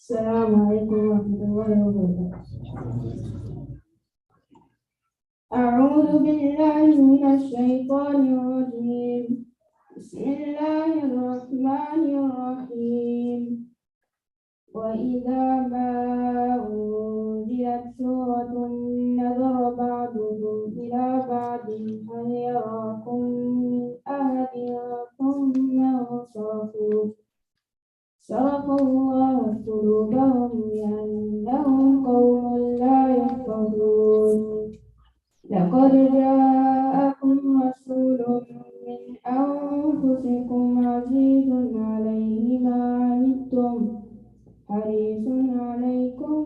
السلام عليكم ورحمة الله وبركاته. أعوذ بالله من الشيطان الرجيم. بسم الله الرحمن الرحيم. وإذا ما أنزلت سورة نظر بعضهم إلى بعض هل يراكم من أحد ثم انصرفوا صرف الله قلوبهم لأنهم قوم لا يفقهون. لقد جاءكم رسول من أنفسكم عزيز عليه ما عنتم حريص عليكم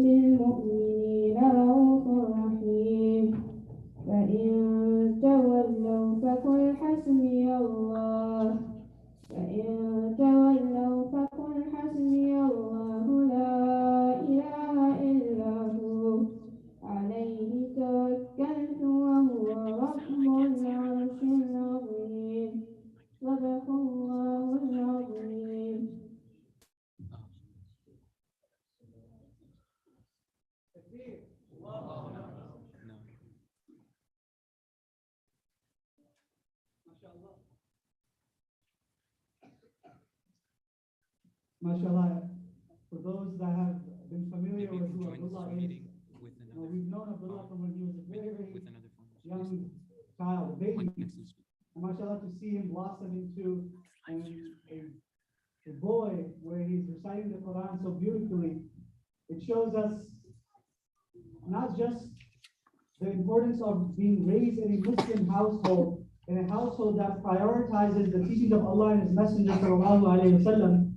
بالمؤمنين رؤوف رحيم. فإن تولوا فقل حسبي الله لا إله إلا هو عليه توكلت وهو رب العرش العظيم. صدق الله العظيم. MashaAllah, for those that have been familiar with who Abdullah is, we've known Abdullah from when he was a very, very young child, a baby. And MashaAllah, to see him blossom into a boy where he's reciting the Quran so beautifully, it shows us not just the importance of being raised in a Muslim household, in a household that prioritizes the teachings of Allah and His Messenger sallallahu alaihi wasallam,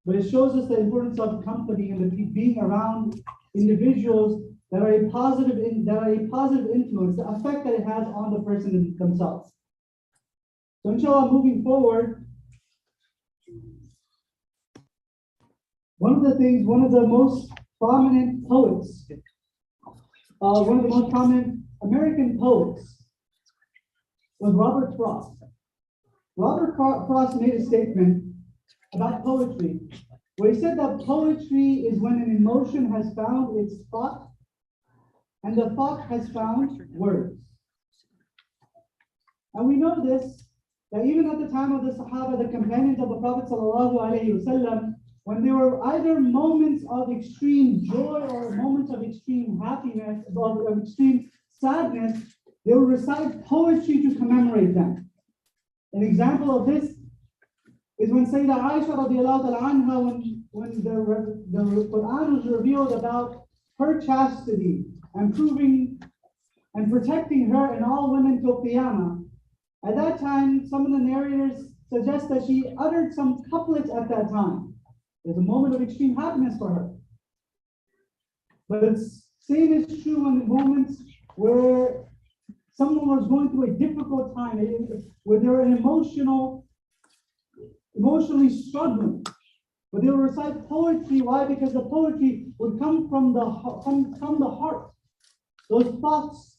but it shows us the importance of company and being around individuals that are a positive influence, the effect that it has on the person themselves. So inshallah, moving forward, one of the most prominent poets, one of the most prominent American poets was Robert Frost. Robert Frost made a statement about poetry, where he said that poetry is when an emotion has found its thought and the thought has found words. And we know this, that even at the time of the Sahaba, the companions of the Prophet ﷺ, when there were either moments of extreme joy or moments of extreme happiness, of extreme sadness, they would recite poetry to commemorate them. An example of this is when Sayyidah Aisha radiallahu anha, when the Quran was revealed about her chastity and proving and protecting her and all women till Qiyamah. At that time, some of the narrators suggest that she uttered some couplets at that time. There's a moment of extreme happiness for her. But the same is true in the moments where someone was going through a difficult time, where they were emotionally struggling. But they would recite poetry. Why? Because the poetry would come from the heart. Those thoughts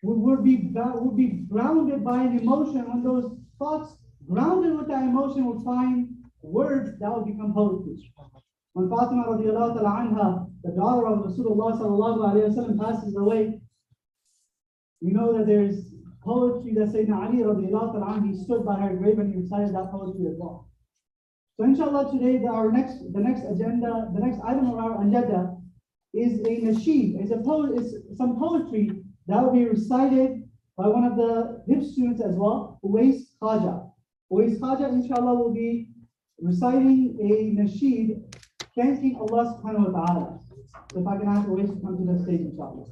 would be grounded by an emotion. When those thoughts grounded with that emotion would find words, that would become poetry. When Fatima radiallahu anha, the daughter of Rasulullah sallallahu alayhi wa sallam, passes away, we know that there's poetry that Sayyidina Ali radiallahu anhu, he stood by her grave and he recited that poetry as well. So inshallah today, the next item of our agenda is a nasheed, is some poetry that will be recited by one of the Hifz students as well, Uwais Khaja. Uwais Khaja, inshallah, will be reciting a nasheed thanking Allah subhanahu wa ta'ala. So if I can ask Uwais to come to the stage, inshallah.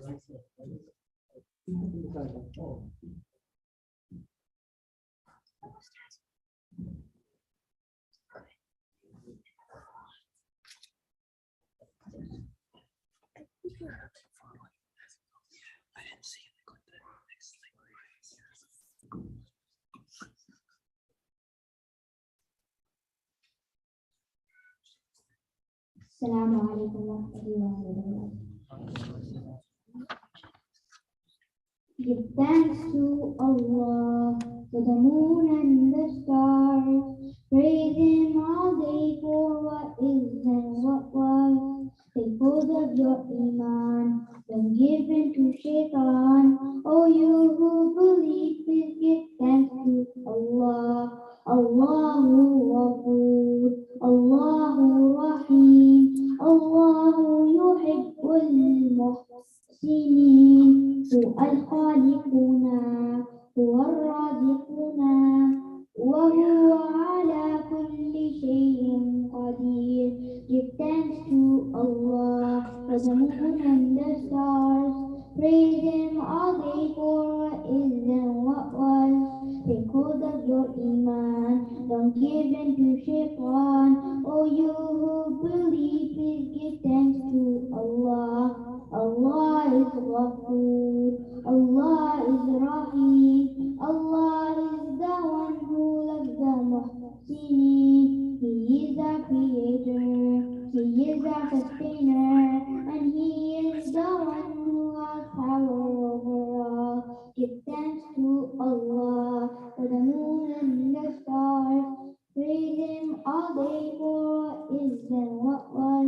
Assalamu alaikum wa rahmatullahi wa barakatuh. Give thanks to Allah for the moon and the stars, Praise him all day for what is and what was. Take hold of your iman, don't give in to shaitan. Oh, you who believe, please give thanks to Allah. Allahu Ghafur, Allahu Rahim, Allahu Yuhibbul Muhsinin. هو الخالقنا هو الرازقنا وهو على كل شيء قدير. Give thanks to Allah for the moon and the stars. Praise him all day for what is and what was. Take hold of your iman, don't give in to shaitan. Oh, you who believe, please give thanks to Allah. Allah is Ghafur, Allah is Rahim, Allah is the one who loves the Muhsinin. He is the creator, He is the sustainer, and He is the one who has power over all. Give thanks to Allah for the moon and the stars. Praise Him all day for what is and what was.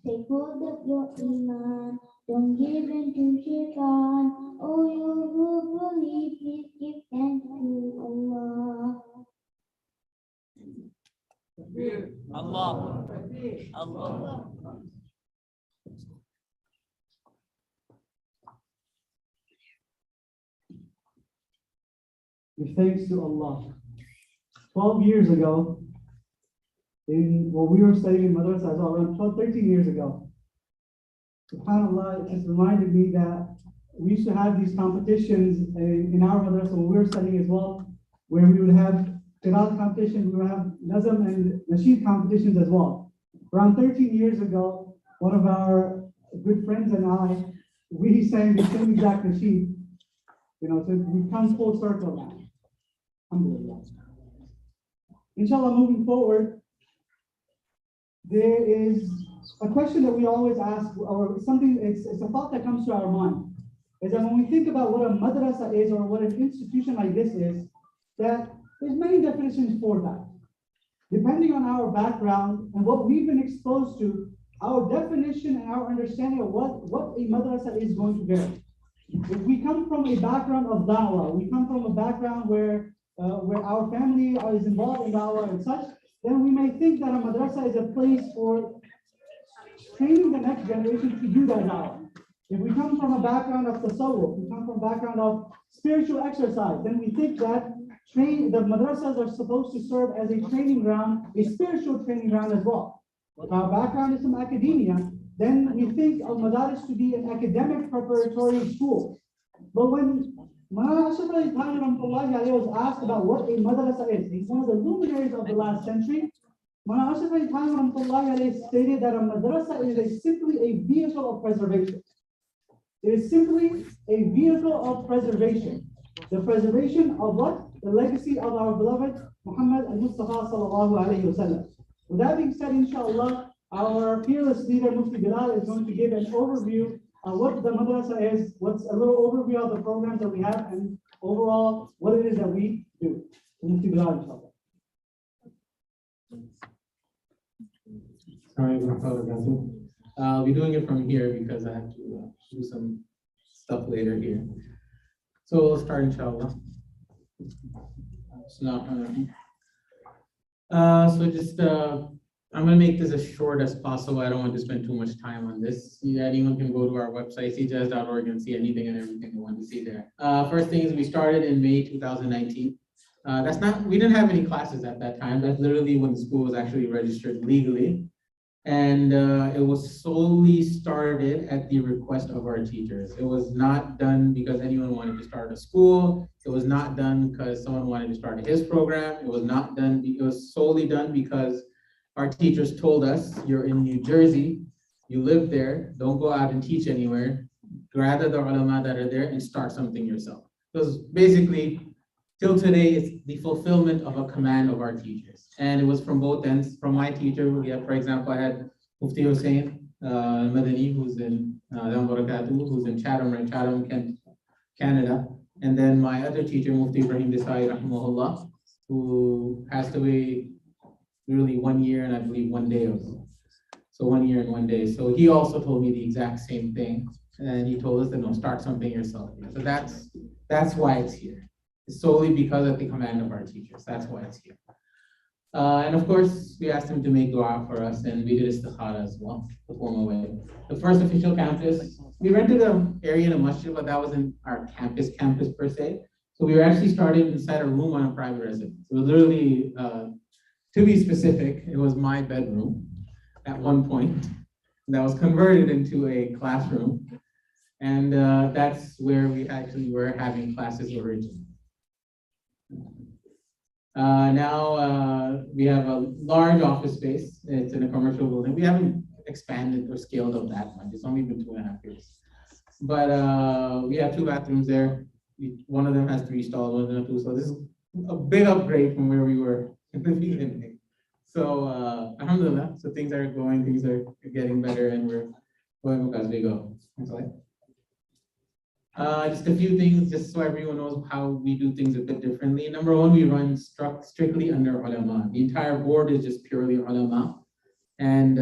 Take hold of your iman, don't give in to shaitan. Oh, you who believe, please give thanks to Allah. Allah. Allah. Give thanks to Allah. 12 years ago, when we were studying in madrasa as well, around 12, 13 years ago, SubhanAllah, it just reminded me that we used to have these competitions in our madrasa when we were studying as well, where we would have qiraat competitions, we would have nazm and nasheed competitions as well. Around 13 years ago, one of our good friends and I, we sang the same exact nasheed. So we come full circle now. Alhamdulillah. Inshallah, moving forward, there is a question that we always ask, or something, it's a thought that comes to our mind, is that when we think about what a madrasa is, or what an institution like this is, that there's many definitions for that. Depending on our background and what we've been exposed to, our definition and our understanding of what a madrasa is going to vary. If we come from a background of da'wah, we come from a background where our family is involved in da'wah and such, then we may think that a madrasa is a place for training the next generation to do that da'wah. If we come from a background of tasawwuf, we come from a background of spiritual exercise, then we think that the madrasas are supposed to serve as a training ground, a spiritual training ground as well. If our background is from academia, then we think of madaris to be an academic preparatory school. But when Maulana Ashraf Ali Thanwi was asked about what a madrasa is, he's one of the luminaries of the last century. Maulana Ashraf Ali Thanwi stated that a madrasa is simply a vehicle of preservation. It is simply a vehicle of preservation. The preservation of what? The legacy of our beloved Muhammad al-Mustafa sallallahu alayhi wa sallam. With that being said, inshallah, our fearless leader, Mufti Bilal, is going to give an overview of what the madrasa is, what's a little overview of the programs that we have, and overall what it is that we do. Mufti Bilal, inshallah. I'll be doing it from here because I have to do some stuff later here. So we'll start, inshallah. I'm going to make this as short as possible. I don't want to spend too much time on this. Anyone can go to our website, cjazz.org, and see anything and everything they want to see there. First thing is we started in May 2019. We didn't have any classes at that time. That's literally when the school was actually registered legally. And it was solely started at the request of our teachers. It was not done because anyone wanted to start a school. It was not done because someone wanted to start his program. It was not done, it was solely done because our teachers told us, you're in New Jersey, you live there, don't go out and teach anywhere. Gather the ulama that are there and start something yourself. Because basically, till today, it's the fulfillment of a command of our teachers. And it was from both ends. From my teacher, for example, I had Mufti Hussain Madani, who's in who's in Chatham, Kent, Canada. And then my other teacher, Mufti Ibrahim Desai, rahimahullah, who passed away literally 1 year and I believe 1 day ago. So 1 year and 1 day. So he also told me the exact same thing. And he told us that no, start something yourself. So that's why it's here. It's solely because of the command of our teachers. That's why it's here. And of course, we asked him to make dua for us, and we did istikhara as well, the formal way. The first official campus, we rented an area in a masjid, but that wasn't our campus per se. So we were actually started inside a room on a private residence. It was literally, to be specific, it was my bedroom at one point that was converted into a classroom. And that's where we actually were having classes originally. Now we have a large office space. It's in a commercial building. We haven't expanded or scaled up that much. It's only been 2.5 years. But we have 2 bathrooms there. One of them has 3 stalls, one of them has 2. So this is a big upgrade from where we were in the beginning. So alhamdulillah, so things are getting better, and we're going as we go. Just a few things, just so everyone knows how we do things a bit differently. Number one, we run strictly under ulama. The entire board is just purely ulama. And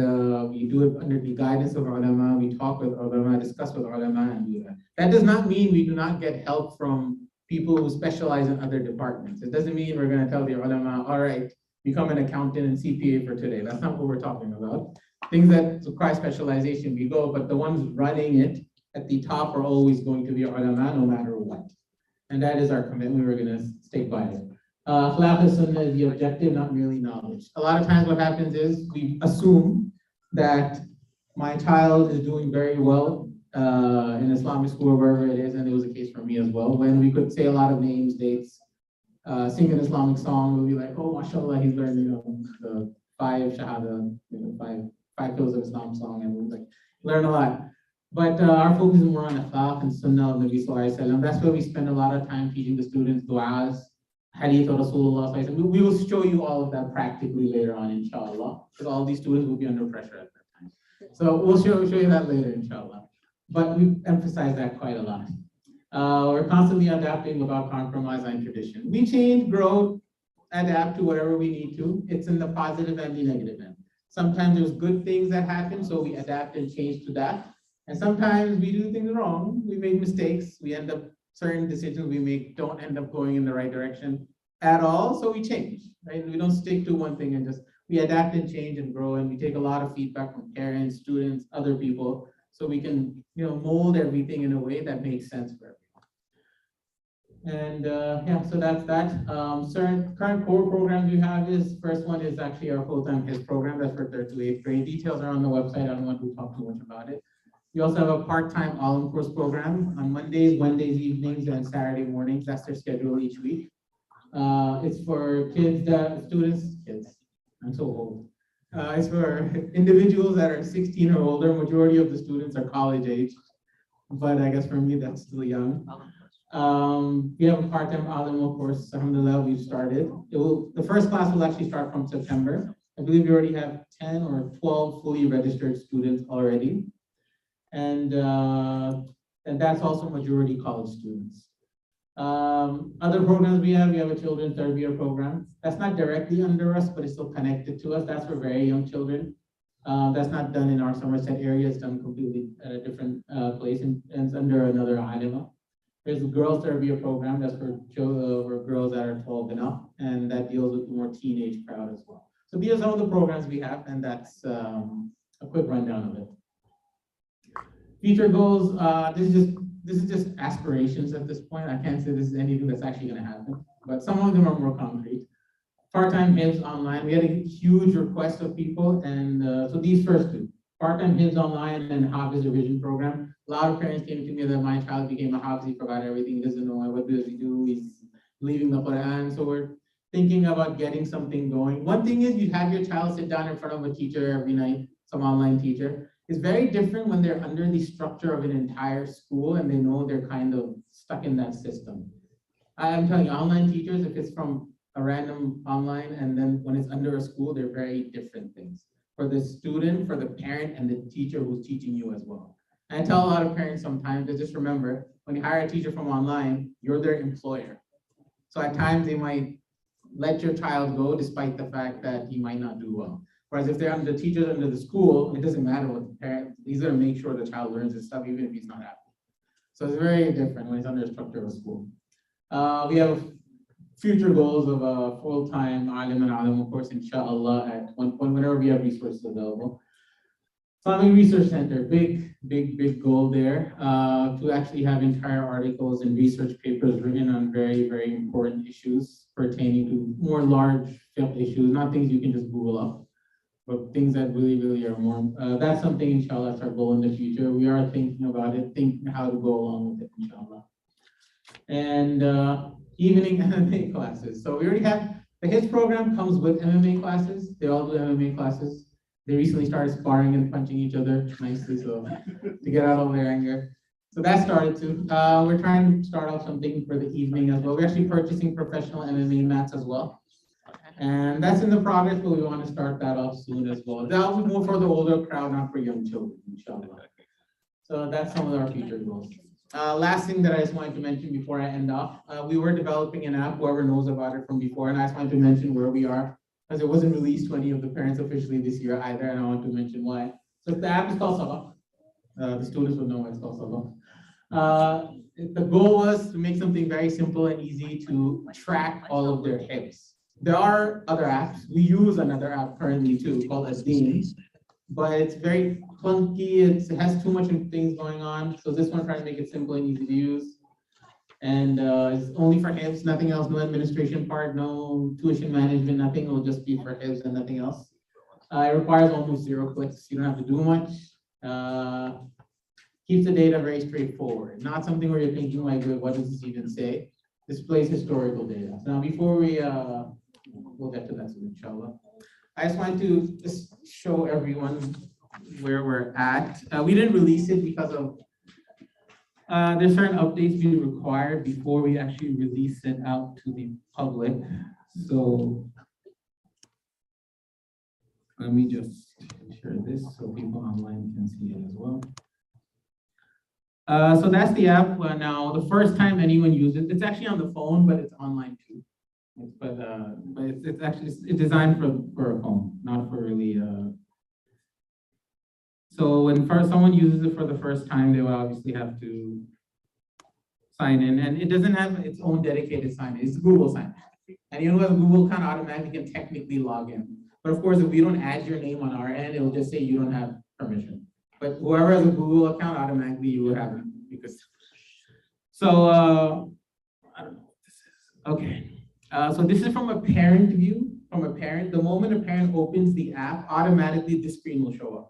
we do it under the guidance of ulama. We talk with ulama, discuss with ulama, and do that. That does not mean we do not get help from people who specialize in other departments. It doesn't mean we're going to tell the ulama, all right, become an accountant and CPA for today. That's not what we're talking about. Things that require specialization, we go, but the ones running it at the top are always going to be ulama, no matter what. And that is our commitment. We're going to stick by it. Akhlaq sunnah is the objective, not merely knowledge. A lot of times what happens is we assume that my child is doing very well in Islamic school or wherever it is, and it was the case for me as well. When we could say a lot of names, dates, sing an Islamic song, we'll be like, oh, mashallah, he's learning, the 5 shahada, five pillars of Islam song, and we'll like learn a lot. But our focus is more on akhlaq and sunnah of Nabi Sallallahu Alaihi Wasallam. That's where we spend a lot of time teaching the students du'as, hadith of Rasulullah Sallallahu Alaihi Wasallam. We will show you all of that practically later on, inshallah, because all these students will be under pressure at that time. So we'll show you that later, inshallah. But we emphasize that quite a lot. We're constantly adapting without compromise on tradition. We change, grow, adapt to whatever we need to. It's in the positive and the negative end. Sometimes there's good things that happen, so we adapt and change to that. And sometimes we do things wrong. We make mistakes. We end up, certain decisions we make don't end up going in the right direction at all. So we change, right? We don't stick to one thing and we adapt and change and grow. And we take a lot of feedback from parents, students, other people, so we can, mold everything in a way that makes sense for everyone. And so that's that. Certain current core programs we have is, first one is actually our full-time HIS program. That's for 3rd to 8th grade. Details are on the website. I don't want to talk too much about it. We also have a part-time Alim course program on Mondays, Wednesdays evenings, and Saturday mornings. That's their schedule each week. It's for kids, I'm so old. It's for individuals that are 16 or older. Majority of the students are college age, but I guess for me, that's still young. We have a part-time Alim course, alhamdulillah, we've started. The first class will actually start from September. I believe we already have 10 or 12 fully registered students already. And that's also majority college students. Other programs we have a children's tarbiyah program. That's not directly under us, but it's still connected to us. That's for very young children. That's not done in our Somerset area. It's done completely at a different place, and it's under another alima. There's a girls tarbiyah program. That's for girls that are 12 and up, and that deals with the more teenage crowd as well. So these are some of the programs we have, and that's a quick rundown of it. Future goals, this is just aspirations at this point. I can't say this is anything that's actually going to happen, but some of them are more concrete. Part-time HIBs online, we had a huge request of people, and so these first two, part-time HIBs online and Hafiz revision program. A lot of parents came to me that my child became a Hafiz, he provided everything, he doesn't know what does he do, he's leaving the Quran, so we're thinking about getting something going. One thing is you have your child sit down in front of a teacher every night, some online teacher. It's very different when they're under the structure of an entire school and they know they're kind of stuck in that system. I'm telling you, online teachers, if it's from a random online and then when it's under a school, they're very different things. For the student, for the parent, and the teacher who's teaching you as well. And I tell a lot of parents sometimes to just remember, when you hire a teacher from online, you're their employer. So at times they might let your child go despite the fact that he might not do well. Whereas if they're under the teachers under the school, it doesn't matter what the parent, he's gonna make sure the child learns his stuff even if he's not happy. So it's very different when it's under the structure of a school. We have future goals of a full-time alim and alim, of course, inshallah, at one point, whenever we have resources available. Islamic Research Center, big goal there, to actually have entire articles and research papers written on very important issues pertaining to more large field issues, not things you can just Google up, but things that really are more, that's something, inshallah, that's our goal in the future. We are thinking about it, thinking how to go along with it, inshallah. And evening MMA classes. So we already have, the HITS program comes with MMA classes. They all do MMA classes. They recently started sparring and punching each other nicely, so to get out all their anger. So that started too. We're trying to start off something for the evening as well. We're actually purchasing professional MMA mats as well. And that's in the progress, but we want to start that off soon as well. That will be more for the older crowd, not for young children, inshallah. So that's some of our future goals. Last thing that I just wanted to mention before I end off, we were developing an app, whoever knows about it from before, and I just wanted to mention where we are, because it wasn't released to any of the parents officially this year either, and I want to mention why. So the app is called Sabah. The students will know why it's called Sabah. The goal was to make something very simple and easy to track all of their hits. There are other apps. We use another app currently too, called Asdeen, but it's very clunky. It has too much things going on. So this one trying to make it simple and easy to use. And it's only for HIBs, nothing else, no administration part, no tuition management, nothing. It will just be for HIBs and nothing else. It requires almost 0 clicks. You don't have to do much. Keeps the data very straightforward. Not something where you're thinking like, what does this even say? Displays historical data. So now before we, we'll get to that soon, inshallah. I just wanted to just show everyone where we're at. We didn't release it because of there's certain updates being required before we actually release it out to the public. So let me just share this so people online can see it as well. So that's the app. Now, the first time anyone uses it, it's actually on the phone, but it's online too. But it's actually it's designed for a phone, not for really. So when someone uses it for the first time, they will obviously have to sign in, and it doesn't have its own dedicated sign in. It's Google sign in. And you know, have a Google account, automatically can technically log in. But of course, if we don't add your name on our end, it will just say you don't have permission. But whoever has a Google account, automatically you will have it. Because so I don't know what this is. Okay. So this is from a parent view, from a parent. The moment a parent opens the app, automatically this screen will show up.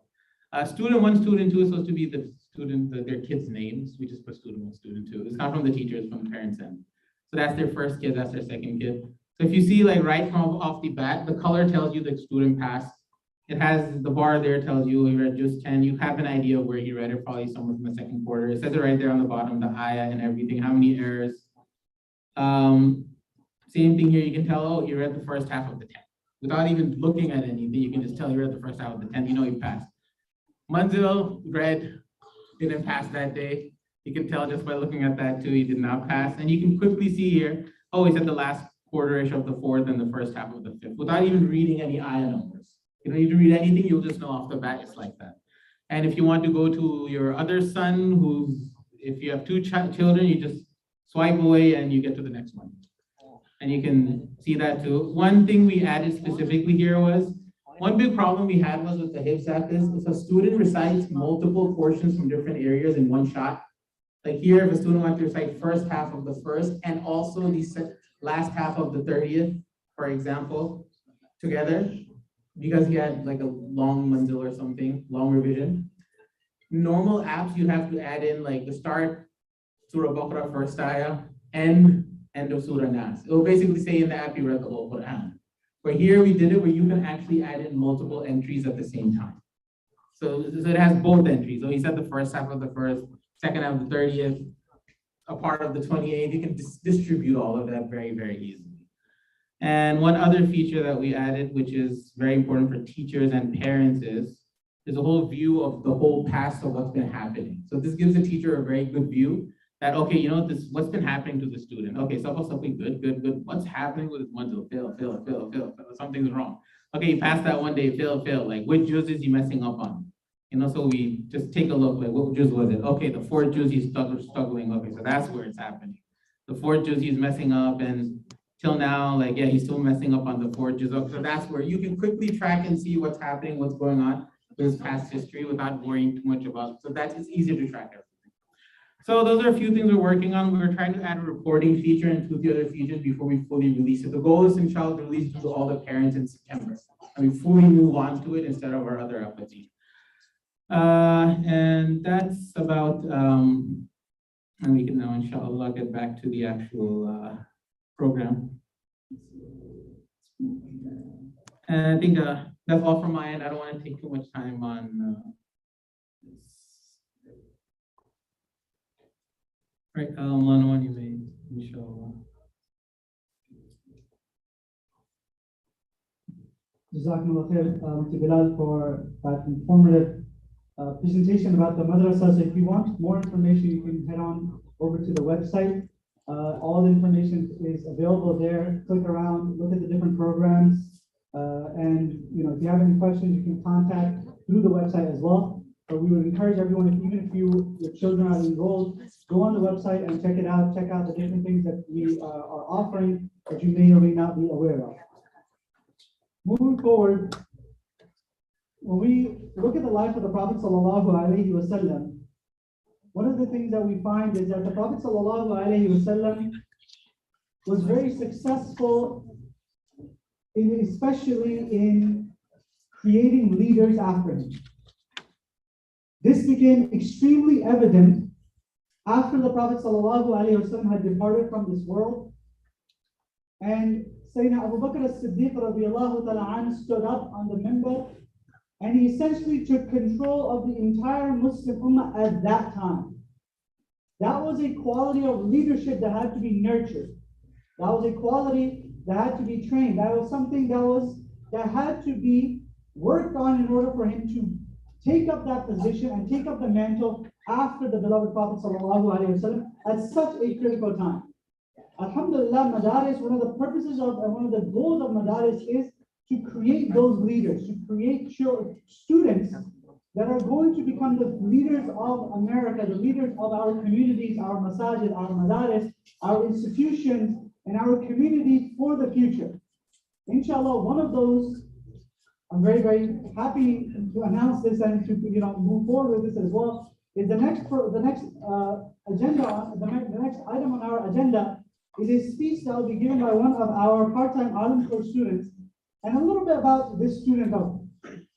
Student 1, student 2 is supposed to be the student, their kids' names. We just put student 1, student 2. It's not from the teachers, from the parents' end. So that's their first kid, that's their second kid. So if you see like right from off the bat, the color tells you the student passed. It has the bar there tells you he read just 10. You have an idea of where he read it, probably somewhere from the second quarter. It says it right there on the bottom, the ayah and everything, how many errors. Same thing here, you can tell, oh, he read the first half of the 10th. Without even looking at anything, you can just tell he read the first half of the 10th, you know he passed. Manzil read, didn't pass that day. You can tell just by looking at that too, he did not pass. And you can quickly see here, oh, he's at the last quarter-ish of the 4th and the first half of the 5th, without even reading any ayah numbers. You don't need to read anything, you'll just know off the bat it's like that. And if you want to go to your other son, if you have 2 children, you just swipe away and you get to the next one. And you can see that too. One thing we added specifically here was, one big problem we had was with the HIBS app is if a student recites multiple portions from different areas in one shot, like here, if a student wants to recite first half of the 1st and also the last half of the 30th, for example, together, because he had like a long manzil or something, long revision. Normal apps, you have to add in like the start, Surah Baqarah, first ayah, and end of Surah Nas. It will basically say in the app you read the whole Quran. But here we did it where you can actually add in multiple entries at the same time. So it has both entries. So he said the first half of the 1st, second half of the 30th, a part of the 28th. You can distribute all of that very easily. And one other feature that we added, which is very important for teachers and parents, is a whole view of the whole past of what's been happening. So this gives the teacher a very good view that, okay, you know, this, what's been happening to the student? Okay, something good, good, good. What's happening with his module? Fail. Something's wrong. Okay, you passed that one day, fail. Like, which juz is he messing up on? You know, so we just take a look, like, what juz was it? Okay, the fourth juz he's struggling. Okay, so that's where it's happening. The fourth juz he's messing up, and till now, like, yeah, he's still messing up on the fourth juz. Okay, so that's where you can quickly track and see what's happening, what's going on with his past history without worrying too much about it. So that it's easier to track everything. So those are a few things we're working on. We're trying to add a reporting feature and 2 of the other features before we fully release it. The goal is, inshallah, to release it to all the parents in September. And we fully move on to it instead of our other applications. And that's about, and we can now, inshallah, get back to the actual program. And I think that's all from my end. I don't want to take too much time on this. Right, Lana, you may, inshallah. Jazakumullah khair to Bilal for that informative presentation about the madrasa. So if you want more information, you can head on over to the website. All the information is available there. Click around, look at the different programs, and you know, if you have any questions, you can contact through the website as well. But we would encourage everyone, even if your children are enrolled, go on the website and check it out. Check out the different things that we are offering that you may or may not be aware of. Moving forward, when we look at the life of the Prophet ﷺ, one of the things that we find is that the Prophet ﷺ was very successful, especially in creating leaders after him. This became extremely evident after the Prophet ﷺ had departed from this world, and Sayyidina Abu Bakr as-Siddiq radiallahu ta'ala stood up on the minbar, and he essentially took control of the entire Muslim Ummah at that time. That was a quality of leadership that had to be nurtured. That was a quality that had to be trained. That was something that had to be worked on in order for him to take up that position and take up the mantle after the beloved Prophet ﷺ at such a critical time. Alhamdulillah, Madaris, one of the purposes of and one of the goals of Madaris is to create those leaders, to create students that are going to become the leaders of America, the leaders of our communities, our masajid, our Madaris, our institutions, and our communities for the future. Inshallah, one of those, I'm very, very happy to announce this and to move forward with this as well, is the next agenda, the next item on our agenda is a speech that will be given by one of our part-time Alim course students, and a little bit about this student of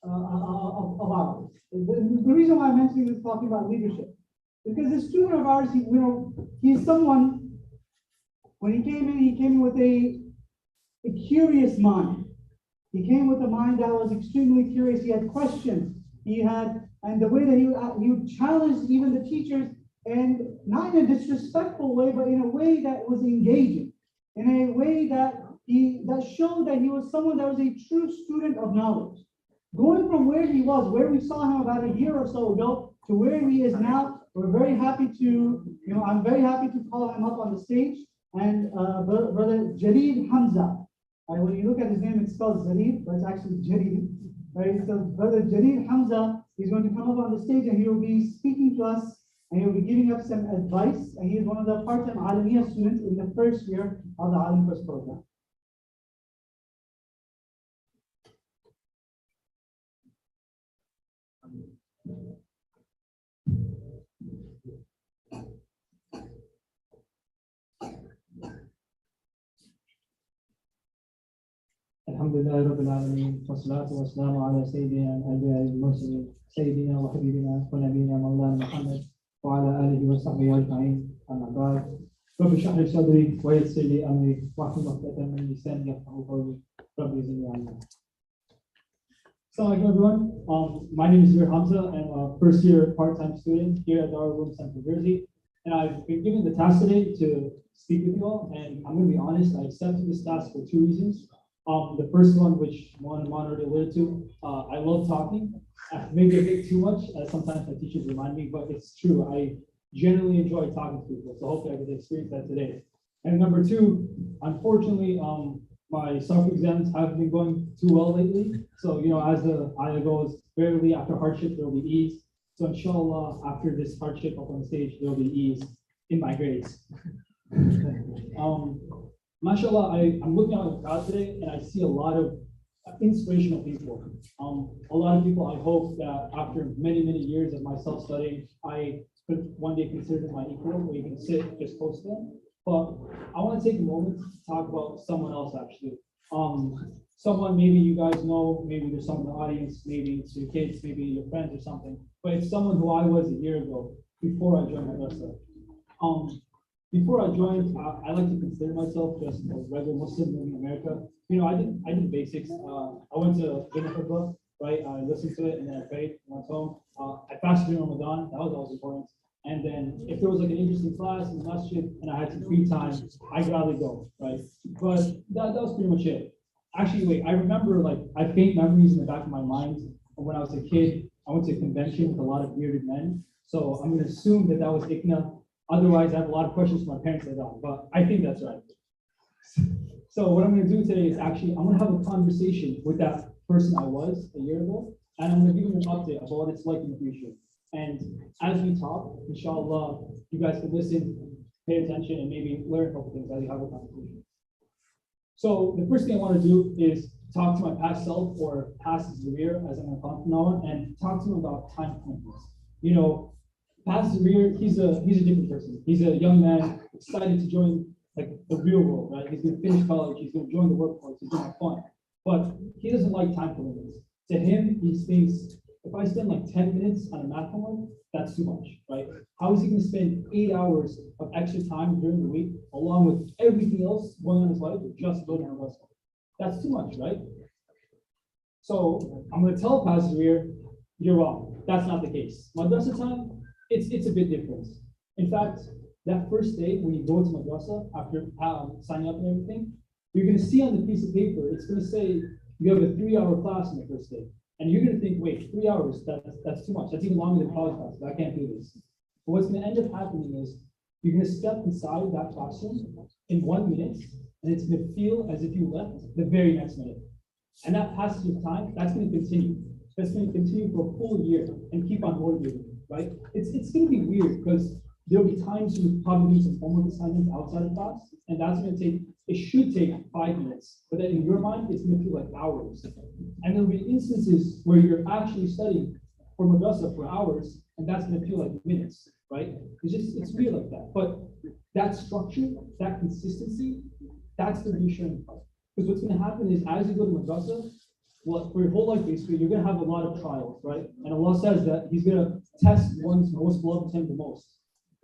ours. The reason why I'm mentioning this, talking about leadership, because this student of ours, he's someone, when he came in with a curious mind. He came with a mind that was extremely curious. He had questions. And the way that he challenged even the teachers, and not in a disrespectful way, but in a way that was engaging, in a way that showed that he was someone that was a true student of knowledge. Going from where he was, where we saw him about a year or so ago, to where he is now, we're very happy to, I'm very happy to call him up on the stage. And Brother Jalil Hamza. When you look at his name, it's spelled Jalil, but it's actually Jalil. Right? So Brother Jalil Hamza is going to come up on the stage, and he will be speaking to us, and he will be giving us some advice. And he is one of the part-time Alamiya students in the first year of the Alim Course program. Alhamdulillah Rabbil Alameen, wassalatu wassalamu ala Sayyidina al-Anbiya al-Mursalin, Sayyidina wa Habibina wa Nabina Mawlana Muhammad wa ala alihi wa sahbihi ajma'in, amma ba'd. Rabbi shrah li sadri wa yassir li amri wahlul 'uqdatan min lisani yafqahu qawli. Rabbi zidni ilma. Assalamu alaikum everyone. My name is Hamza. I'm a first year part-time student here at Darul Uloom Central Jersey. And I've been given the task today to speak with you all. And I'm going to be honest, I accepted this task for 2 reasons. The first one, which one already alluded to, I love talking. Maybe a bit too much, as sometimes my teachers remind me, but it's true. generally enjoy talking to people. So hopefully I get to experience that today. And number two, unfortunately, my summer exams haven't been going too well lately. So, as the ayah goes, barely after hardship, there will be ease. So inshallah, after this hardship up on the stage, there will be ease in my grades. Mashallah, I'm looking out in the crowd today and I see a lot of inspirational people. A lot of people I hope that after many, many years of myself studying, I could one day consider them my equal, or even sit just close to them. But I want to take a moment to talk about someone else actually. Someone maybe you guys know, maybe there's some in the audience, maybe it's your kids, maybe your friends or something, but it's someone who I was a year ago before I joined madrasa. Before I joined, I like to consider myself just a regular Muslim living in America. I did basics. I went to Khutbah, right? I listened to it and then I prayed, went home. I fasted during Ramadan, that was always important. And then if there was like an interesting class in the masjid and I had some free time, I'd gladly go, right? But that was pretty much it. Actually, wait, I remember I have faint memories in the back of my mind of when I was a kid. I went to a convention with a lot of bearded men. So I'm going to assume that was Ikna. Otherwise, I have a lot of questions for my parents later on, but I think that's right. So what I'm going to do today is I'm going to have a conversation with that person I was a year ago, and I'm going to give them an update about what it's like in the future. And as we talk, inshallah, you guys can listen, pay attention, and maybe learn a couple things as we have a conversation. So the first thing I want to do is talk to my past self, or past Zarir, as I'm going to call him now on, and talk to him about time commitments. Past Zarir, he's a different person. He's a young man excited to join the real world, right? He's going to finish college, he's going to join the workforce, he's going to have fun. But he doesn't like time commitments. To him, he thinks, if I spend 10 minutes on a math homework, that's too much, right? How is he going to spend 8 hours of extra time during the week, along with everything else going on in his life, with just learning a lesson? That's too much, right? So I'm going to tell Pastor Zarir, you're wrong. That's not the case. Madrasa time, it's a bit different. In fact, that first day when you go to madrasa after signing up and everything, you're going to see on the piece of paper, it's going to say you have a 3-hour class on the first day. And you're going to think, wait, 3 hours, that's too much. That's even longer than college classes. I can't do this. But what's going to end up happening is you're going to step inside that classroom in 1 minute, and it's going to feel as if you left the very next minute. And that passage of time, that's going to continue. That's going to continue for a full year and keep on motivating, right? It's going to be weird because there'll be times you probably do some homework assignments outside of class, and that's going to take, it should take 5 minutes, but then in your mind, it's going to feel like hours. And there'll be instances where you're actually studying for madrasa for hours, and that's going to feel like minutes, right? It's weird like that. But that structure, that consistency, that's the reassuring part. Because what's going to happen is as you go to madrasa, well, for your whole life, basically, you're going to have a lot of trials, right? And Allah says that He's going to test one's most beloved to Him the most.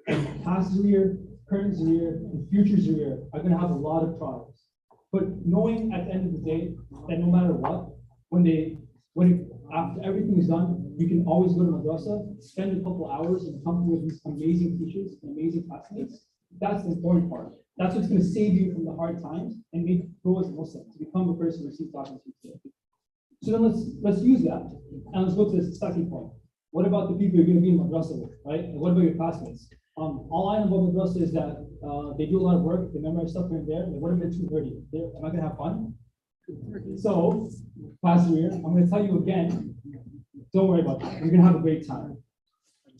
And past Zarir, current Zarir, and future Zarir are going to have a lot of trials. But knowing at the end of the day that no matter what, after everything is done, you can always go to madrasa, spend a couple hours in company with these amazing teachers and amazing classmates. That's the important part. That's what's going to save you from the hard times and make you grow as a Muslim, to become the person who sees talking to you today. So then let's use that, and let's go to the second point. What about the people you're going to be in madrasa with, right? And what about your classmates? All I know about madrasa is that they do a lot of work, they memorize stuff here and there. What if they're too dirty? Am I going to have fun? So, Pastor here, I'm going to tell you again, don't worry about that. You're going to have a great time.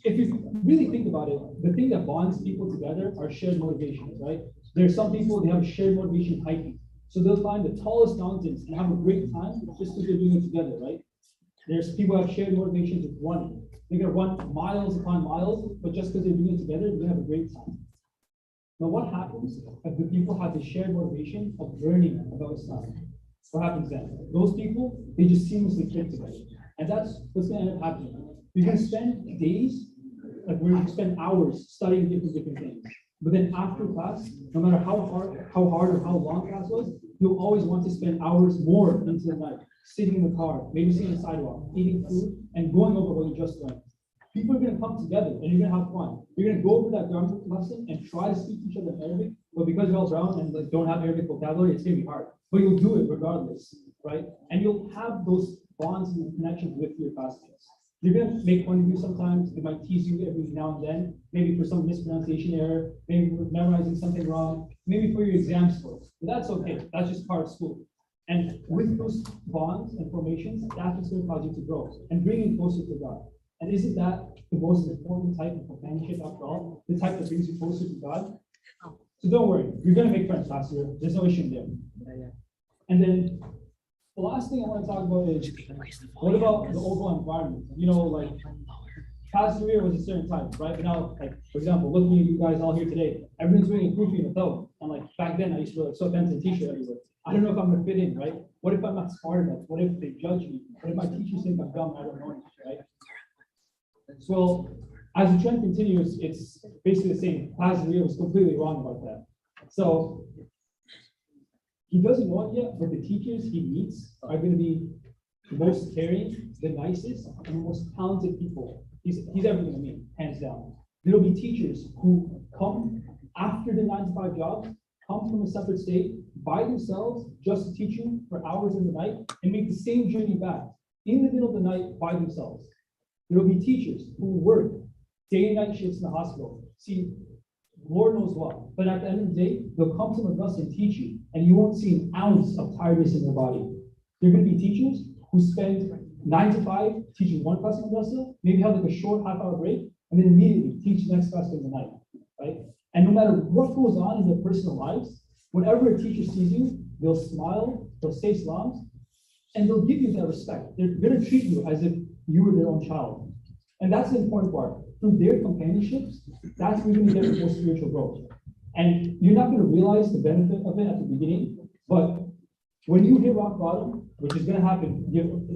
If you really think about it, the thing that bonds people together are shared motivations, right? There's some people, they have a shared motivation hiking. So they'll climb the tallest mountains and have a great time just because they're doing it together, right? There's people who have shared motivations with running. They're going to run miles upon miles, but just because they're doing it together, they're going to have a great time. Now, what happens if the people have the shared motivation of learning about Islam? What happens then? Those people, they just seamlessly click together. And that's what's going to end up happening. You're going to spend days, where you spend hours studying different things. But then after class, no matter how hard or how long class was, you'll always want to spend hours more into the night, sitting in the car, maybe sitting on the sidewalk, eating food, and going over what you just learned. People are going to come together and you're going to have fun. You're going to go over that grammar lesson and try to speak to each other in Arabic, but because you're all brown and don't have Arabic vocabulary, it's going to be hard. But you'll do it regardless, right? And you'll have those bonds and connections with your classmates. They're gonna make fun of you sometimes. They might tease you every now and then, maybe for some mispronunciation error, maybe for memorizing something wrong, maybe for your exam scores. But that's okay. That's just part of school. And with those bonds and formations, that's what's going to cause you to grow and bring you closer to God. And isn't that the most important type of companionship after all? The type that brings you closer to God? So don't worry, you're going to make friends last year. There's no issue there. And then the last thing I want to talk about is, what about the overall environment? You know, like, past year was a certain time, right? But now, like, for example, looking at you guys all here today, everyone's wearing a kufi and a thumb. And like, back then, I used to wear like sweatpants and t-shirt everywhere. I don't know if I'm gonna fit in, right? What if I'm not smart enough? What if they judge me? What if my teachers think I'm dumb? I don't know, right? So as the trend continues, it's basically the same. Past year was completely wrong about that. So he doesn't know it yet, but the teachers he meets are going to be the most caring, the nicest, and the most talented people he's ever going to meet, hands down. There'll be teachers who come after the 9-to-5 jobs, come from a separate state by themselves just to teach you for hours in the night and make the same journey back in the middle of the night by themselves. There will be teachers who work day and night shifts in the hospital. See, Lord knows what, but at the end of the day, they'll come to madrasa and teach you, and you won't see an ounce of tiredness in your body. There are going to be teachers who spend 9 to 5 teaching one class in madrasa, maybe have like a short half-hour break, and then immediately teach the next class in the night, right? And no matter what goes on in their personal lives, whenever a teacher sees you, they'll smile, they'll say salams, and they'll give you that respect. They're going to treat you as if you were their own child. And that's the important part. Through their companionships, that's where you're going to get the most spiritual growth. And you're not going to realize the benefit of it at the beginning, but when you hit rock bottom, which is going to happen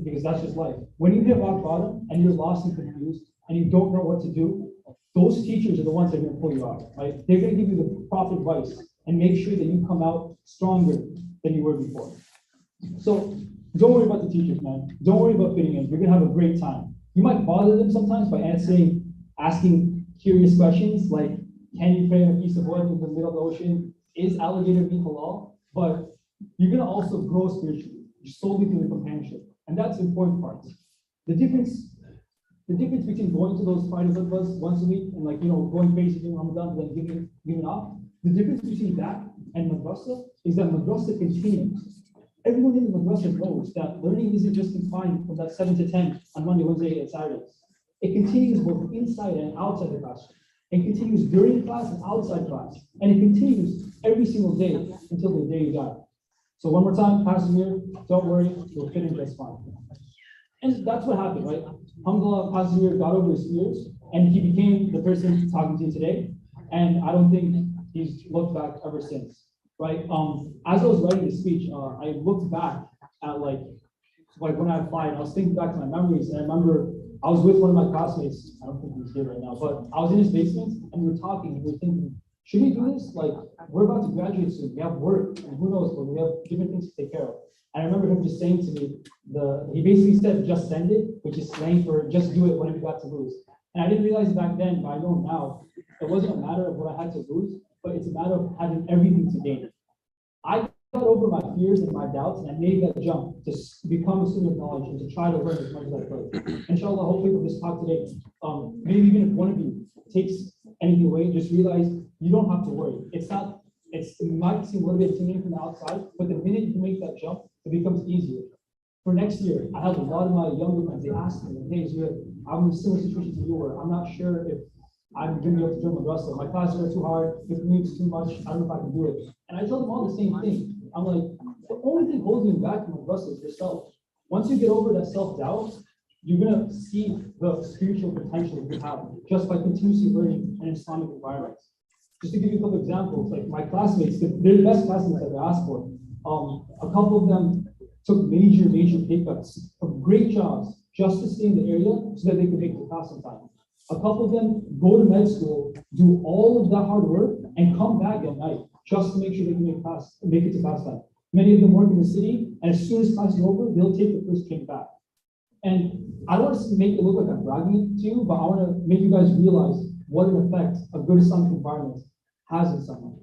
because that's just life, when you hit rock bottom and you're lost and confused and you don't know what to do, those teachers are the ones that are going to pull you out, right? They're going to give you the proper advice and make sure that you come out stronger than you were before. So don't worry about the teachers, man. Don't worry about fitting in. You're going to have a great time. You might bother them sometimes by asking curious questions like, can you pray on a piece of wood in the middle of the ocean? Is alligator meat halal? But you're going to also grow spiritually, solely through the companionship. And that's the important part. The difference between going to those Friday khutbahs once a week and going crazy during Ramadan and then giving up, the difference between that and madrasa is that madrasa continues. Everyone in the madrasa knows that learning isn't just confined from that 7 to 10 on Monday, Wednesday, and Saturdays. It continues both inside and outside the classroom. It continues during class and outside class. And it continues every single day until the day you die. So one more time, Pastor, don't worry, you'll fit in just fine. And that's what happened, right? Alhamdulillah, Pastor got over his fears, and he became the person talking to you today. And I don't think he's looked back ever since, right? As I was writing the speech, I looked back at like when I applied, I was thinking back to my memories, and I remember I was with one of my classmates. I don't think he's here right now, but I was in his basement, and we were talking, and we were thinking, should we do this? Like, we're about to graduate soon. We have work, and who knows, but we have different things to take care of. And I remember him just saying to me, he basically said, just send it, which is slang for just do it whatever you got to lose. And I didn't realize it back then, but I know now, it wasn't a matter of what I had to lose, but it's a matter of having everything to gain. I got over my fears and my doubts, and I made that jump to become a student of knowledge and to try to learn as much as I could. Inshallah, hopefully with this talk today, maybe even if one of you takes anything away, just realize you don't have to worry. It might seem a little bit intimidating from the outside, but the minute you make that jump, it becomes easier. For next year, I have a lot of my younger friends, they ask me, hey, I'm in a similar situation to you where I'm not sure if I'm going to be able to join madrasa. My classes are too hard, the commute's too much, I don't know if I can do it. And I tell them all the same thing. I'm like, the only thing holding you back from madrasa is yourself. Once you get over that self-doubt, you're going to see the spiritual potential you have just by continuously learning in Islamic environments. Just to give you a couple examples, like my classmates, they're the best classmates that I asked for. A couple of them took major pay cuts from great jobs just to stay in the area so that they could make the class on time. A couple of them go to med school, do all of that hard work, and come back at night just to make sure they can make it to class time. Many of them work in the city, and as soon as class is over, they'll take the first train back. And I don't want to make it look like I'm bragging to you, but I want to make you guys realize what an effect a good Islamic environment has in someone,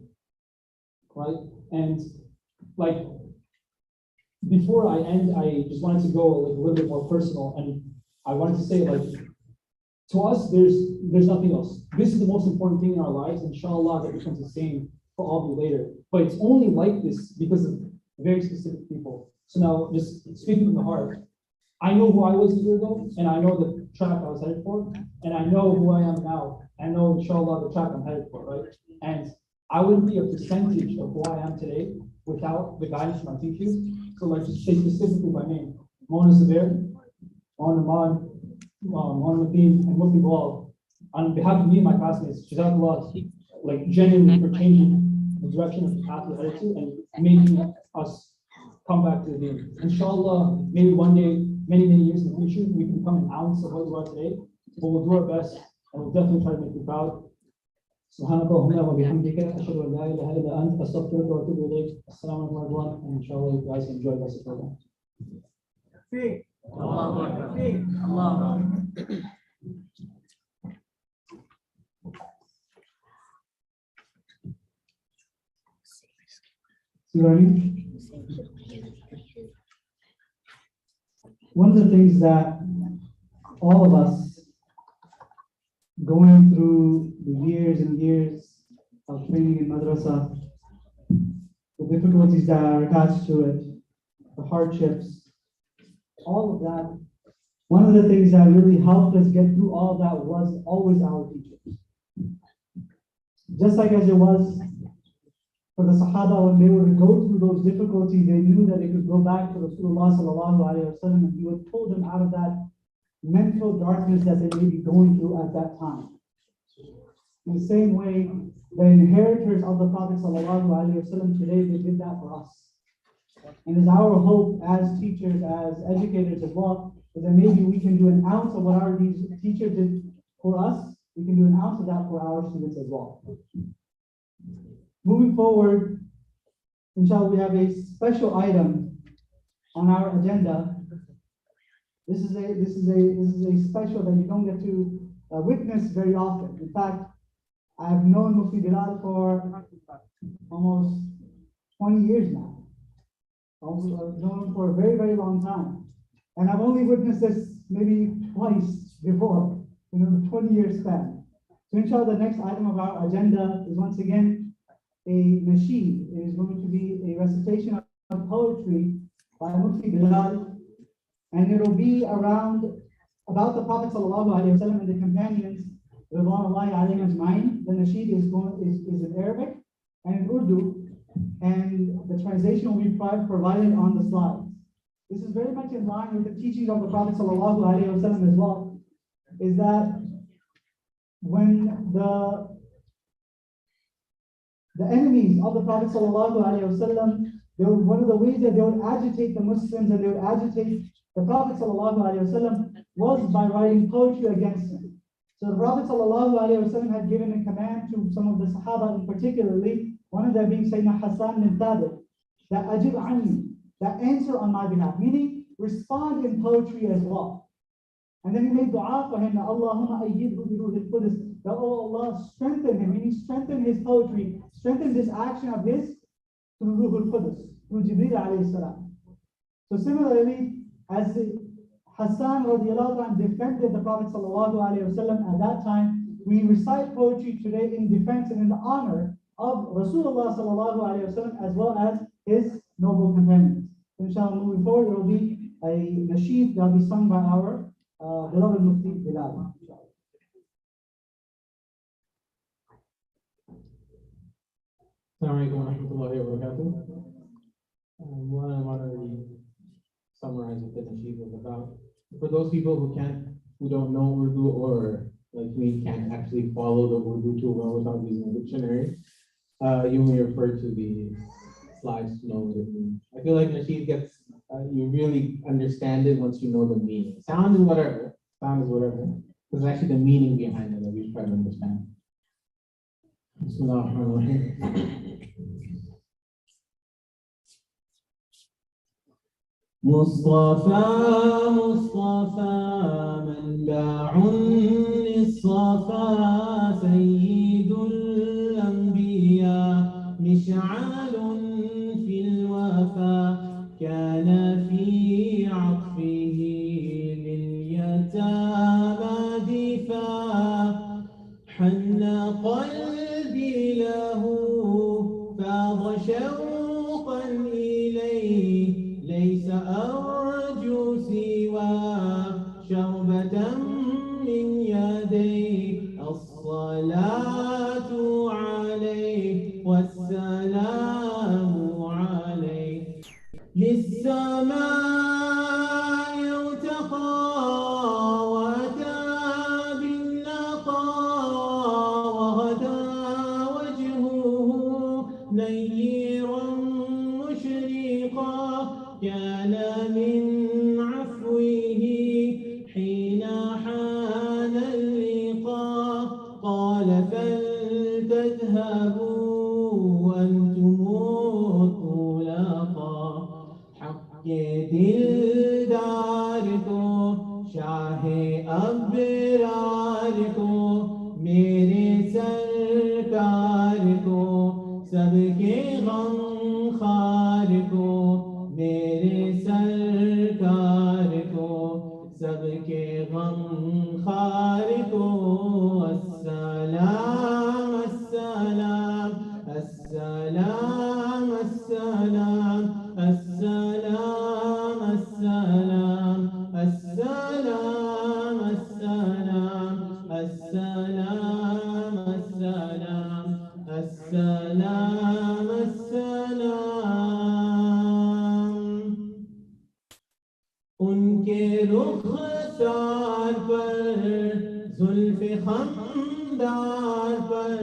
right? And before I end, I just wanted to go a little bit more personal, and I wanted to say, like, to us, there's nothing else. This is the most important thing in our lives. Inshallah, that becomes the same for all of you later. But it's only like this because of very specific people. So now, just speaking from the heart, I know who I was a year ago, and I know the track I was headed for, and I know who I am now. I know, inshallah, the track I'm headed for, right? And I wouldn't be a percentage of who I am today without the guidance from my teachers. So, like, just say specifically by name, Mona Sabir, Mona Ahmad, Mona Mateen, and Mufti Bilal. On behalf of me and my classmates, Jazakallah, like, genuinely for changing the direction of the path we're headed to and making us come back to the deen. Inshallah, maybe one day, many years in the future, we can become an ounce of what we are today. But we'll do our best, and we'll definitely try to make you proud. سبحانك اللهم وبحمدك أشهد أن لا إله إلا أنت أستغفرك وأتوب إليك. السلام عليكم everyone, and inshallah you guys enjoy the rest of the program. You ready? One of the things that all of us going through the years and years of training in madrasa, the difficulties that are attached to it, the hardships, all of that, one of the things that really helped us get through all of that was always our teachers. Just like as it was for the Sahaba, when they would go through those difficulties, they knew that they could go back to Rasulullah sallallahu alaihi wasallam, and he would pull them out of that mental darkness that they may be going through at that time. In the same way, the inheritors of the Prophet sallallahu alaihi wasallam today, they did that for us. And it's our hope as teachers, as educators as well, is that maybe we can do an ounce of what our teachers did for us, we can do an ounce of that for our students as well. Moving forward, inshallah, we have a special item on our agenda. This is a special that you don't get to witness very often. In fact, I've known Mufti Bilal for almost 20 years now. I've known him for a very long time. And I've only witnessed this maybe twice before, in a 20-year span. So inshallah, the next item of our agenda is once again a nasheed. It is going to be a recitation of poetry by Mufti Bilal. And it'll be about the Prophet ﷺ and the companions, Ridwanullahi alayhim ajma'in. The nasheed is in Arabic and in Urdu, and the translation will be provided on the slides. This is very much in line with the teachings of the Prophet ﷺ as well, is that when the enemies of the Prophet ﷺ, one of the ways that they would agitate the Muslims and they would agitate the Prophet ﷺ was by writing poetry against him. So the Prophet ﷺ had given a command to some of the Sahaba, in particularly, one of them being Sayyidina Hassan bin Thabit, that ajib anni, that answer on my behalf, meaning respond in poetry as well. And then he made dua for him, that Allahumma ayyidhu bi ruhil qudus, that oh Allah, strengthen him, meaning strengthen his poetry, strengthen this action of his through Ruhul Qudus, through Jibreel alayhi salam. So similarly, as Hassan radiallahu anhu defended the Prophet sallallahu alayhi wasallam at that time, we recite poetry today in defense and in the honor of Rasulullah sallallahu alayhi wasallam as well as his noble companions. So inshallah, moving forward, there will be a nasheed that will be sung by our beloved Mufti Bilal. Assalamu alaikum wa rahmatullahi wa barakatuh. What I want to summarize what the nasheed was about. For those people who don't know Urdu, or like we can't actually follow the Urdu too well without using a dictionary, you may refer to the slides to know what it means. I feel like nasheed gets, you really understand it once you know the meaning. Sound is whatever. It's actually the meaning behind it that we try to understand. مصطفى منبع للصفا سيد الأنبياء مشعل في الوفا كان في عطفه لليتامى قلبي له فاض شوقا إليه ليس أرجو سوى شربة من يديه الصلاة عليه والسلام عليه للسماء ارتقى وأتى بالنقى وغدا وجهه نيرا مشرقا كان من عفوه حين حان اللقاء قال فلتذهبوا أنتم الطلقاء حق دلدار کو شاہ ابرار کو میرے سرکار کو سب کے غم خار کو میرے سرکار کو سب کے غم خار کو السلام السلام السلام السلام السلام السلام السلام السلام السلام السلام السلام السلام ان کے رخسار پر زلف خمدار پر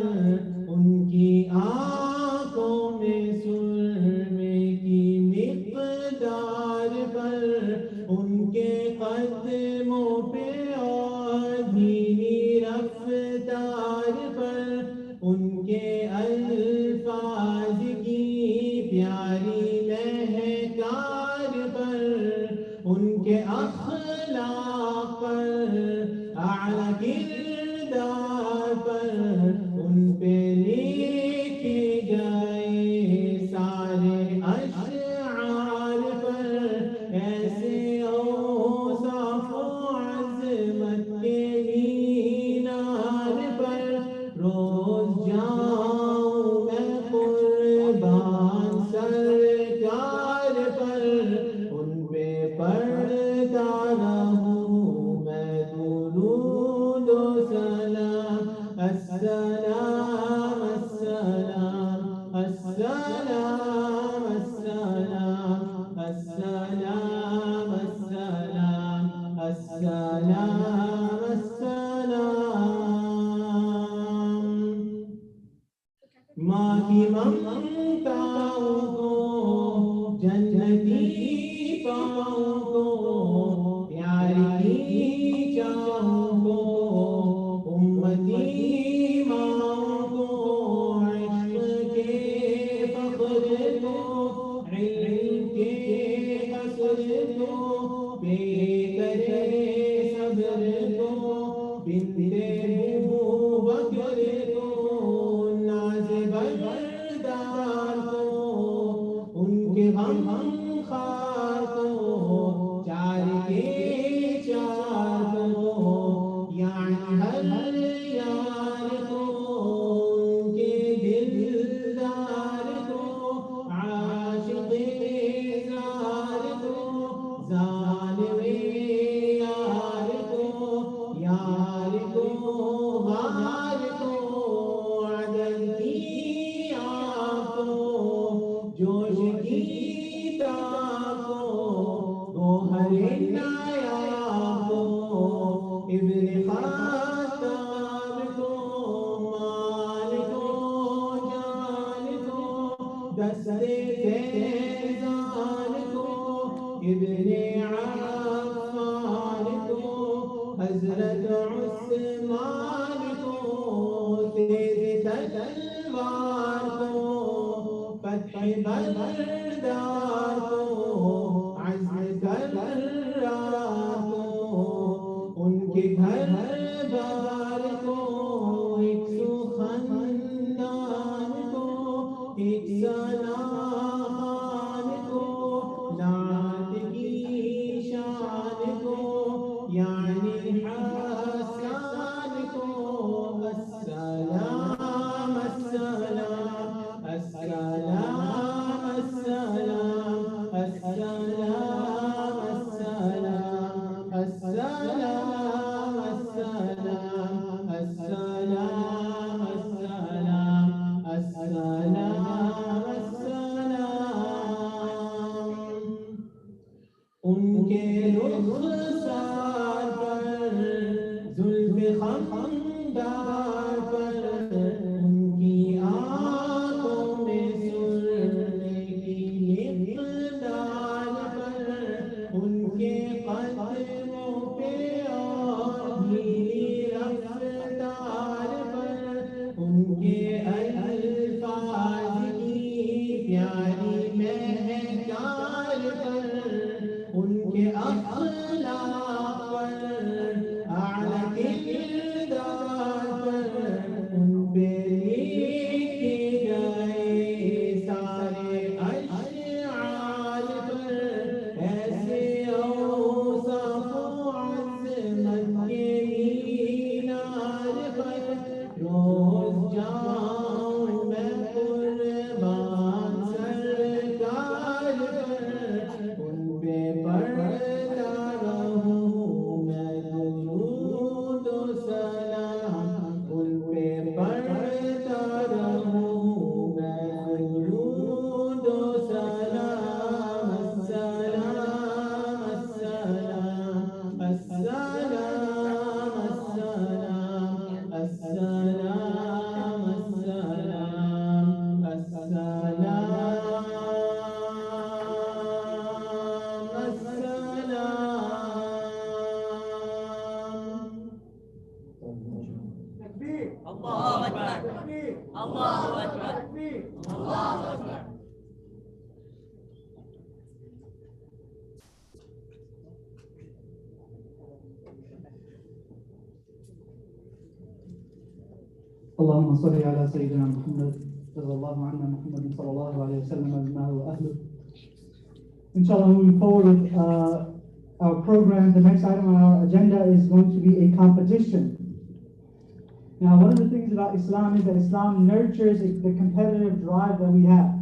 ان کی آنکھوں میں سرمے کی مقدار پر ان کے قدموں پہ اور دھیمی رفتار پر ان کے الفاظ کی پیاری مہکار پر ان کے اخلاق پر اعلیٰ کردار پر ان پہ لکھے گئے سارے اشعار پر ایسے اوصاف و عظمت کے مینار پر روز جاؤں میں قربان سرکار پر ان پہ پڑھتا رہوں میں درود و سلام السلام السلام السلام السلام السلام السلام السلام السلام ماں کی ممتاؤں کو جنتی پاؤں کو پیاری چاہوں کو امتی ماں کو عشق کے فخر کو علم کے قصر کو بے کرے صبر کو بنت ابو بکر کو ناز بردار کو ان کے غم خار کو چار کے چار کو یعنی ہر یار کو ان کے دلدار کو عاشق زار کو ظالم یار کو غار کو عدد کی آپ کو جوش کی تاب کو گوہر نایاب کو ابن خطاب کو مال کو جان کو دست فیضان کو ابن عفان کو حضرت عثمان کو تیز تلوار کو فتح بردار کو عزم کرار کو ان کے گھر بار کو ایک سخندان کو ایک سلام کو نعت کی شان کو یعنی حسان کو السلام السلام اللهم صل على سيدنا محمد رضي الله عنه محمد صلى الله عليه وسلم بما هو أهله. Inshallah, moving forward with our program, the next item on our agenda is going to be a competition. Now, one of the things about Islam is that Islam nurtures the competitive drive that we have.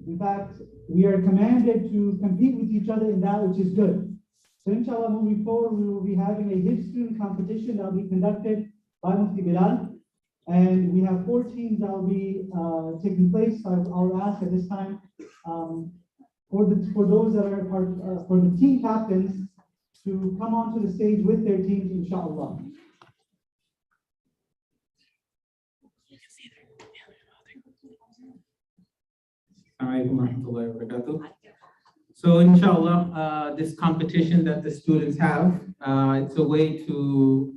In fact, we are commanded to compete with each other in that which is good. So inshallah, moving forward, we will be having a hifz student competition that will be conducted by Mufti Bilal. And we have 4 teams that will be taking place. So I'll ask at this time for those that are for the team captains to come onto the stage with their teams, inshallah. So inshallah, this competition that the students have, it's a way to,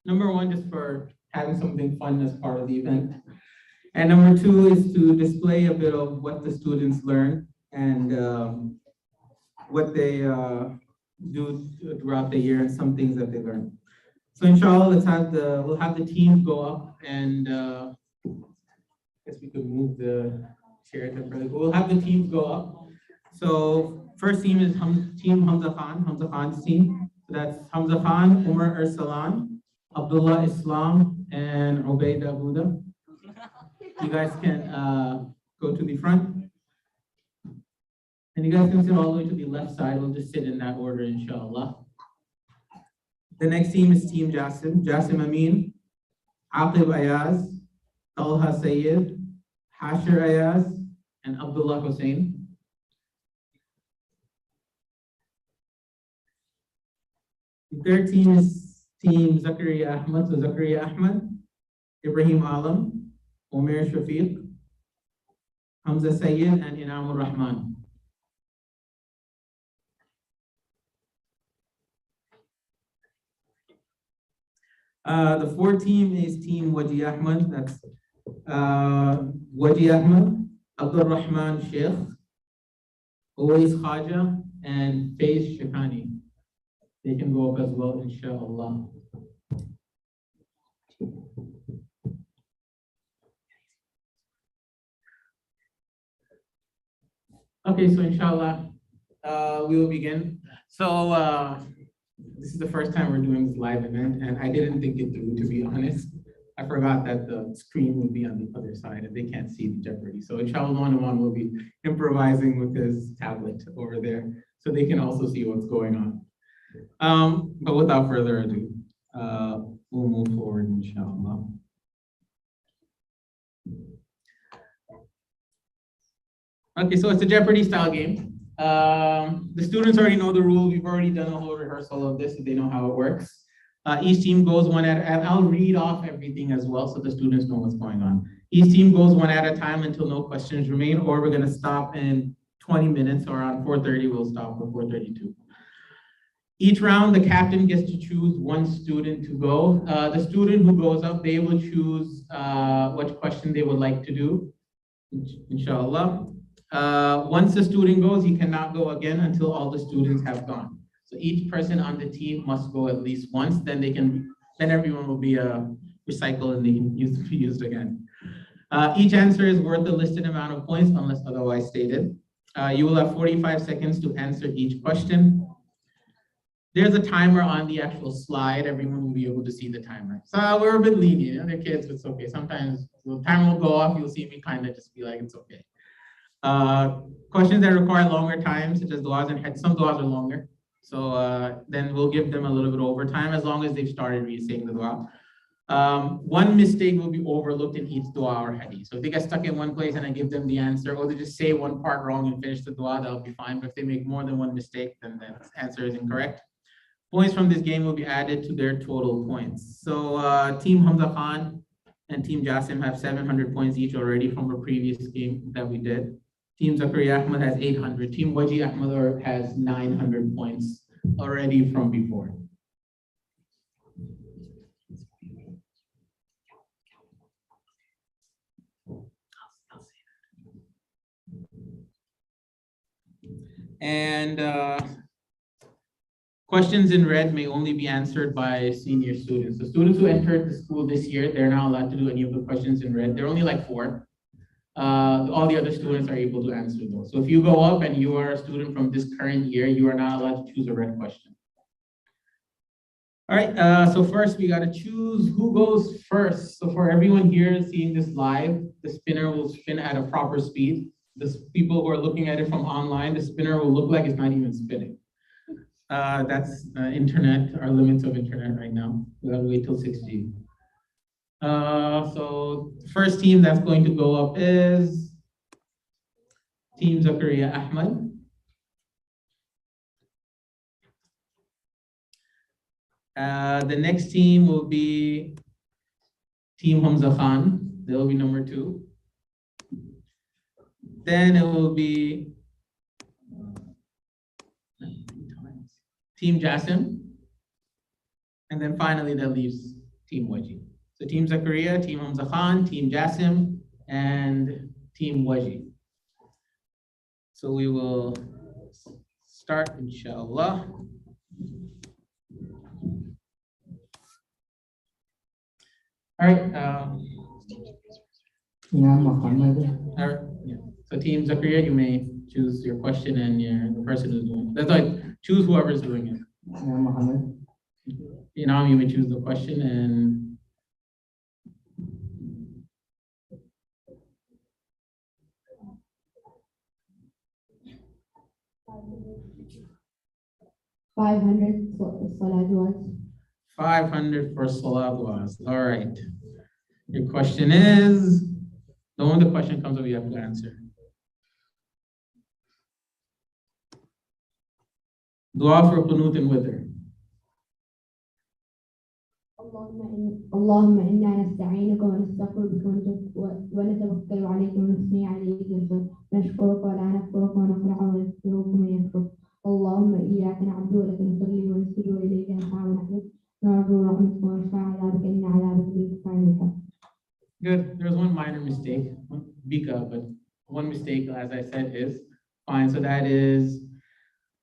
number one, just for having something fun as part of the event. And number 2 is to display a bit of what the students learn and what they do throughout the year and some things that they learn. So inshallah, we'll have the teams go up and I guess we could move the chairs up really. We'll have the teams go up. So first team is Team Hamza Khan's team. So that's Hamza Khan, Umar Arsalan, Abdullah Islam, and Ubaida Buddha. You guys can go to the front. And you guys can sit all the way to the left side. We'll just sit in that order, inshallah. The next team is Team Jasim. Jasim Amin, Aqib Ayaz, Talha Sayyid, Hashir Ayaz, and Abdullah Hussein. The third team is Team Zakaria Ahmad. So Zakaria Ahmad, Ibrahim Alam, Omer Shafiq, Hamza Sayyid, and Inamur Rahman. The fourth team is Team Waji Ahmad. That's Waji Ahmad, Abdul Rahman Sheikh, Uwais Khaja, and Faiz Shikani. They can go up as well, inshallah. Okay, so inshallah, we will begin. So this is the first time we're doing this live event, and I didn't think it through, to be honest. I forgot that the screen would be on the other side and they can't see the Jeopardy. So inshallah, one will be improvising with his tablet over there so they can also see what's going on. But without further ado, we'll move forward, inshallah. Okay, so it's a Jeopardy style game. The students already know the rules. We've already done a whole rehearsal of this, so they know how it works. Each team goes one at, and I'll read off everything as well so the students know what's going on. Each team goes one at a time until no questions remain, or we're gonna stop in 20 minutes, or around 4:30, we'll stop at 4:32. Each round, the captain gets to choose one student to go. The student who goes up, they will choose what question they would like to do, inshallah. Once the student goes, he cannot go again until all the students have gone. So each person on the team must go at least once, then everyone will be recycled and they can be used again. Each answer is worth a listed amount of points unless otherwise stated. You will have 45 seconds to answer each question. There's a timer on the actual slide. Everyone will be able to see the timer. So we're a bit lenient. They're kids, it's okay. Sometimes the timer will go off. You'll see me kind of just be like, it's okay. Questions that require longer time, such as du'as and hajj, some du'as are longer. So then we'll give them a little bit of overtime as long as they've started saying the dua. One mistake will be overlooked in each dua or hadith. So if they get stuck in one place and I give them the answer, or they just say one part wrong and finish the dua, that'll be fine. But if they make more than one mistake, then the answer is incorrect. Points from this game will be added to their total points. So Team Hamza Khan and Team Jasim have 700 points each already from a previous game that we did. Team Zakaria Ahmad has 800. Team Waji Ahmad has 900 points already from before. And questions in red may only be answered by senior students. The students who entered the school this year, they're not allowed to do any of the questions in red. There are only like 4. All the other students are able to answer those. So if you go up and you are a student from this current year, you are not allowed to choose a red question. All right, so first we gotta choose who goes first. So for everyone here seeing this live, the spinner will spin at a proper speed. The people who are looking at it from online, the spinner will look like it's not even spinning. That's internet, our limits of internet right now. We gotta wait till 6G. So the first team that's going to go up is Team Zakaria Ahmed. The next team will be Team Hamza Khan. They'll be number 2. Then it will be Team Jasim. And then finally that leaves Team Waji. So Team Zakaria, Team Hamza Khan, Team Jasim, and Team Waji. So we will start, inshallah. All right. All right. Yeah. So Team Zakaria, you may choose your question and the person who's doing it. That's like choose whoever's doing it. Now you may choose the question and 500 salawat. 500 for salawat. All right. Your question is, the moment the question comes up, you have to answer. Dua for qunut and witr. اللهم إنا نستعينك ونستغفرك ونتوكل عليك ونثني عليك نشكرك ولا نكفرك ونخلع ونستغفرك من يكفرك اللهم إياك نعبد ولك نصلي ونسجد وإليك نسعى ونحمد نرجو رحمتك ونخشى عذابك إن عذابك بالكفاية. Good. There's one minor mistake, Bika, but one mistake, as I said, is fine. So that is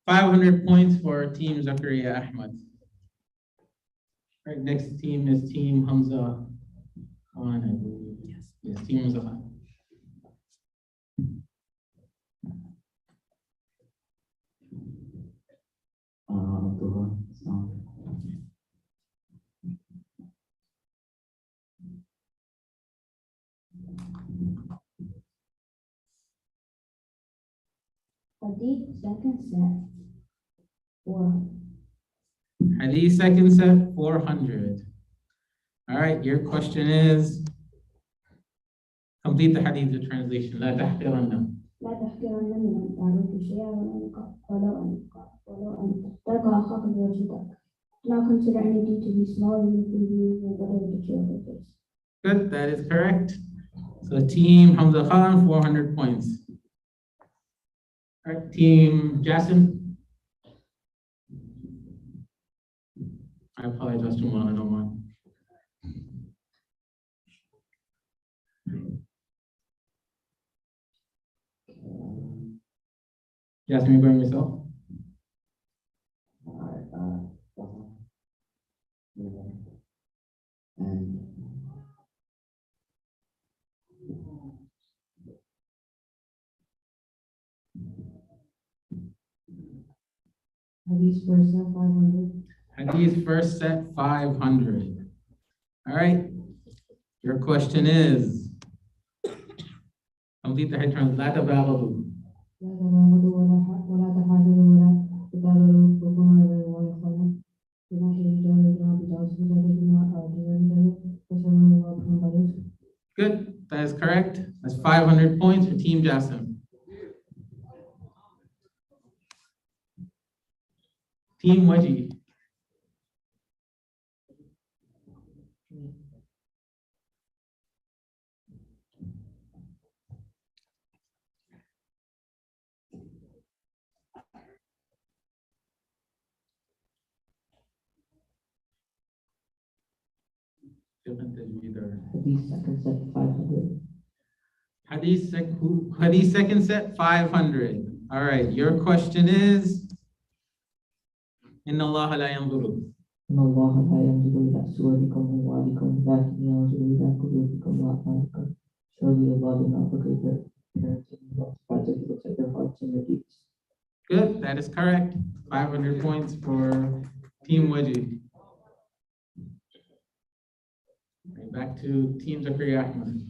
500 points for Team Zakaria Ahmed. All right, next team is Team Hamza Khan, I believe. Yes, Team Hamza Khan. Hadith second set 400. Hadith second set 400. All right, your question is complete the hadith, the translation. لا تحقرن. لا تحقرن من المعروف شيئا ولو أن تلقى أخاك بوجهك. Do not consider any deed to be small even if you do better with the cheerful face. Good, that is correct. So Team Hamza Khan, 400 points. All right, Team Jasim. I apologize to Mona, I don't mind. Jasim, you're going yourself? Hadith first set 500. Hadith first set 500. All right. Your question is complete the head turn. لا تبالغوا. لا تباغضوا ولا تحاسدوا ولا تدابروا وكونوا ويخلوا Good. That is correct. That's 500 points for Team Jasim. Team Waji. Hadith second set 500. Hadith second set 500. All right, your question is, Inna Allah la yanzuru. إن الله لا ينظر إلى صوركم وأموالكم لكن ينظر إلى قلوبكم وأعمالكم. Surely Allah does not look at your appearance and looks, but He looks at your hearts and your deeds. Good, that is correct. 500 points for Team Waji. Right, back to Team Zakaria Ahmed.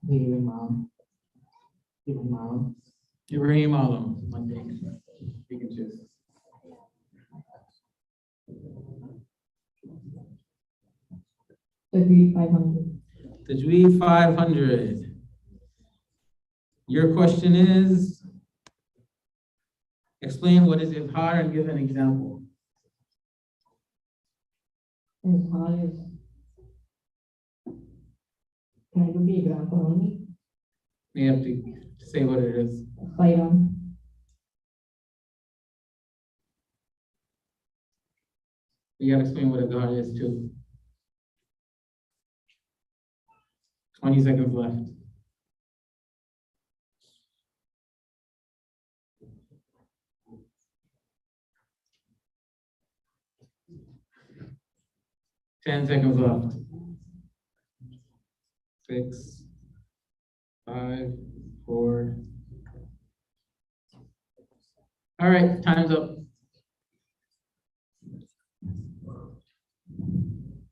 Ibrahim Alam. Ibrahim Alam, one day. You can choose. Tajweed 500. Tajweed 500. Your question is, explain what is Izhar and give an example. Izhar is. Can I do the example only? You have to say what it is. Khairan. You gotta explain what Izhar is too. 20 seconds left. Ten seconds left. 6, 5, 4. All right, time's up.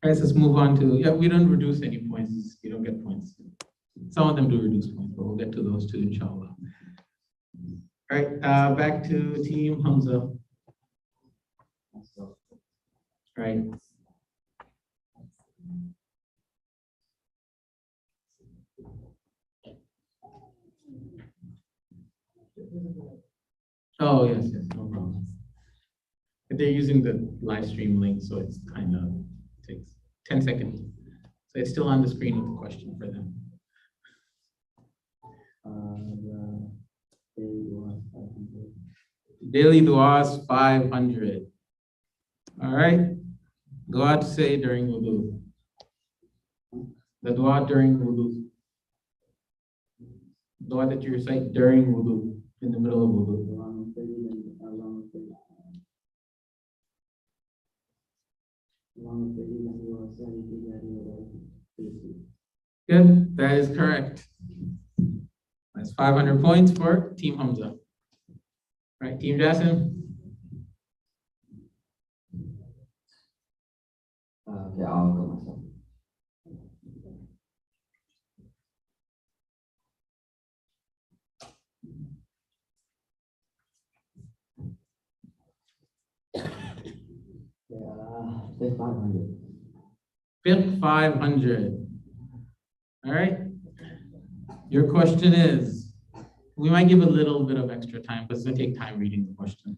All right, let's move on to, we don't reduce any points. You don't get points. Some of them do reduce points, but we'll get to those too, inshallah. All right, back to Team Hanzo. All right. Oh, yes, no problem. They're using the live stream link, so it's kind of takes 10 seconds. So it's still on the screen with the question for them. Daily du'as 500. All right. Dua to say during wudu. The dua during wudu. Dua that you recite during wudu, in the middle of wudu. Good, that is correct. That's 500 points for Team Hamza. All right, Team Jasim. Okay, I'll go myself. Fiqh 500. Fiqh 500. All right. Your question is, we might give a little bit of extra time, but it's gonna take time reading the question.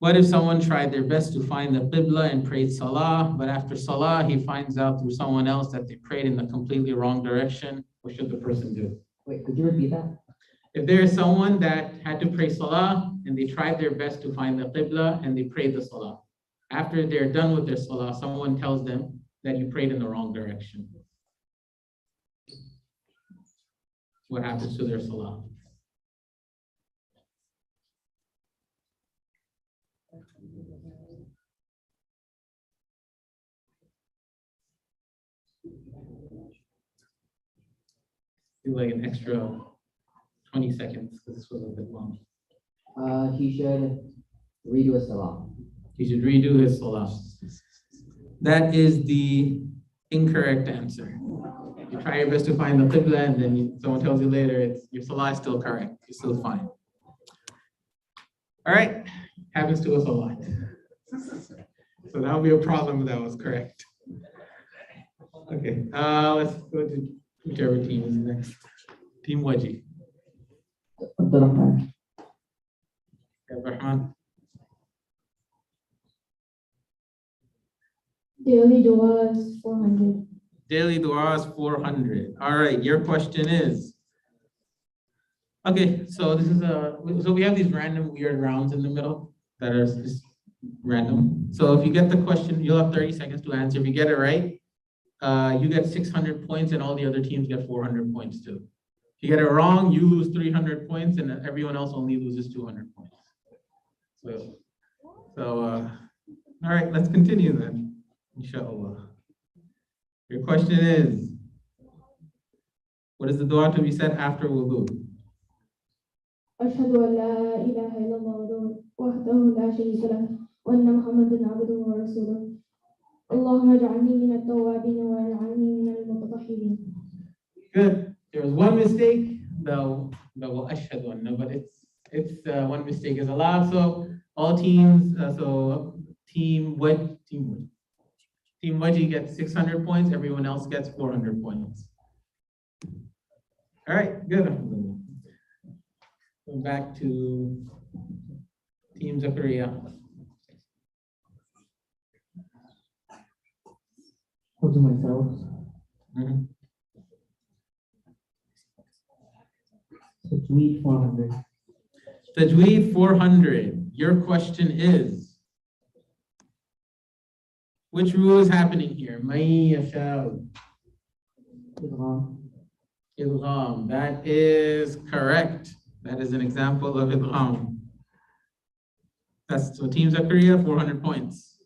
What if someone tried their best to find the Qibla and prayed Salah, but after Salah, he finds out through someone else that they prayed in the completely wrong direction? What should the person do? Wait, could you repeat that? If there is someone that had to pray Salah and they tried their best to find the Qibla and they prayed the Salah. After they're done with their Salah, someone tells them that you prayed in the wrong direction. What happens to their Salah? Do like an extra 20 seconds because this was a bit long. He should redo his salah. He should redo his Salah. That is the incorrect answer. You try your best to find the Qibla and then someone tells you later your Salah is still correct. You're still fine. All right, happens to us a lot. So that would be a problem if that was correct. Okay, let's go to whichever team is next. Team Waji. Abdurrahman. Abdurrahman. Daily du'as 400. Daily dua is 400. All right, your question is, okay, so this is so we have these random weird rounds in the middle that are just random. So if you get the question, you'll have 30 seconds to answer. If you get it right, you get 600 points and all the other teams get 400 points too. If you get it wrong, you lose 300 points and everyone else only loses 200 points. So all right, let's continue then, inshallah. Your question is, what is the dua to be said after wudu? أشهد أن لا إله إلا الله وحده لا شريك له وأن محمدا عبده ورسوله اللهم اجعلني من التوابين واجعلني من المتطهرين. Good. There was one mistake, though ashhadu anna, but it's one mistake is allowed. So all teams, so team Waji gets 600 points. Everyone else gets 400 points. All right, good. Go back to Team Zakaria. Go to myself. Tajweed 400. Tajweed 400. Your question is, which rule is happening here? May yasha'u. Idgham. That is correct. That is an example of idgham. That's so Team Zakaria, 400 points.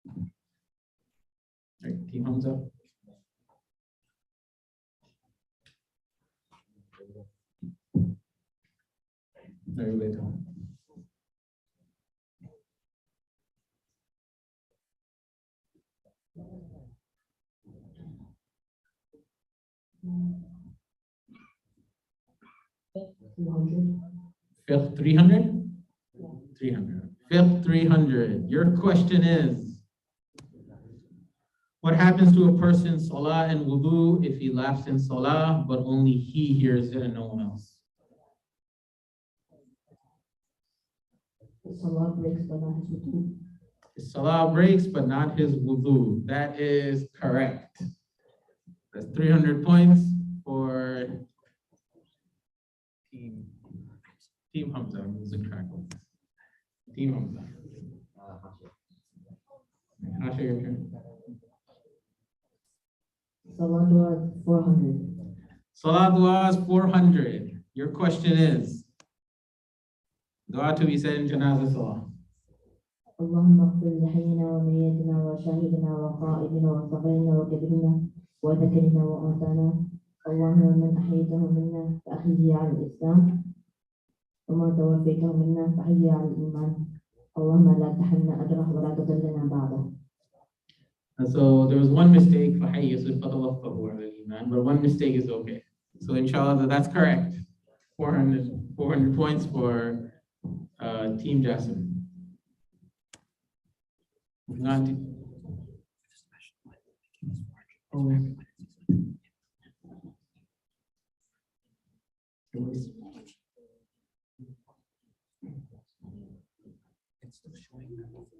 All right, Team Hanzo. Everybody tell me. Fifth 300? 300. Fifth 300. Your question is, what happens to a person's salah and wudu if he laughs in salah, but only he hears it and no one else? His salah breaks, but not his wudu. His salah breaks, but not his wudu. That is correct. That's 300 points for Team Hamza. I'm losing track of this. Team Hamza. Hasha, your turn. Salah dua 400. Salah dua is 400. Your question is, dua to be said in Janazah Salah. اللهم اغفر لحينا وميتنا وشاهدنا وقائدنا وصغيرنا وكبرنا وذكرنا وأنثانا اللهم من أحييته منا فأحيه على الإسلام وما توفيته منا فأحيه على الإيمان اللهم لا تحرمنا أجره ولا تضلنا بعده. And so there was one mistake, but one mistake is okay. So inshallah, that's correct. 400 points for Team Jasmine. Not It's still showing that question.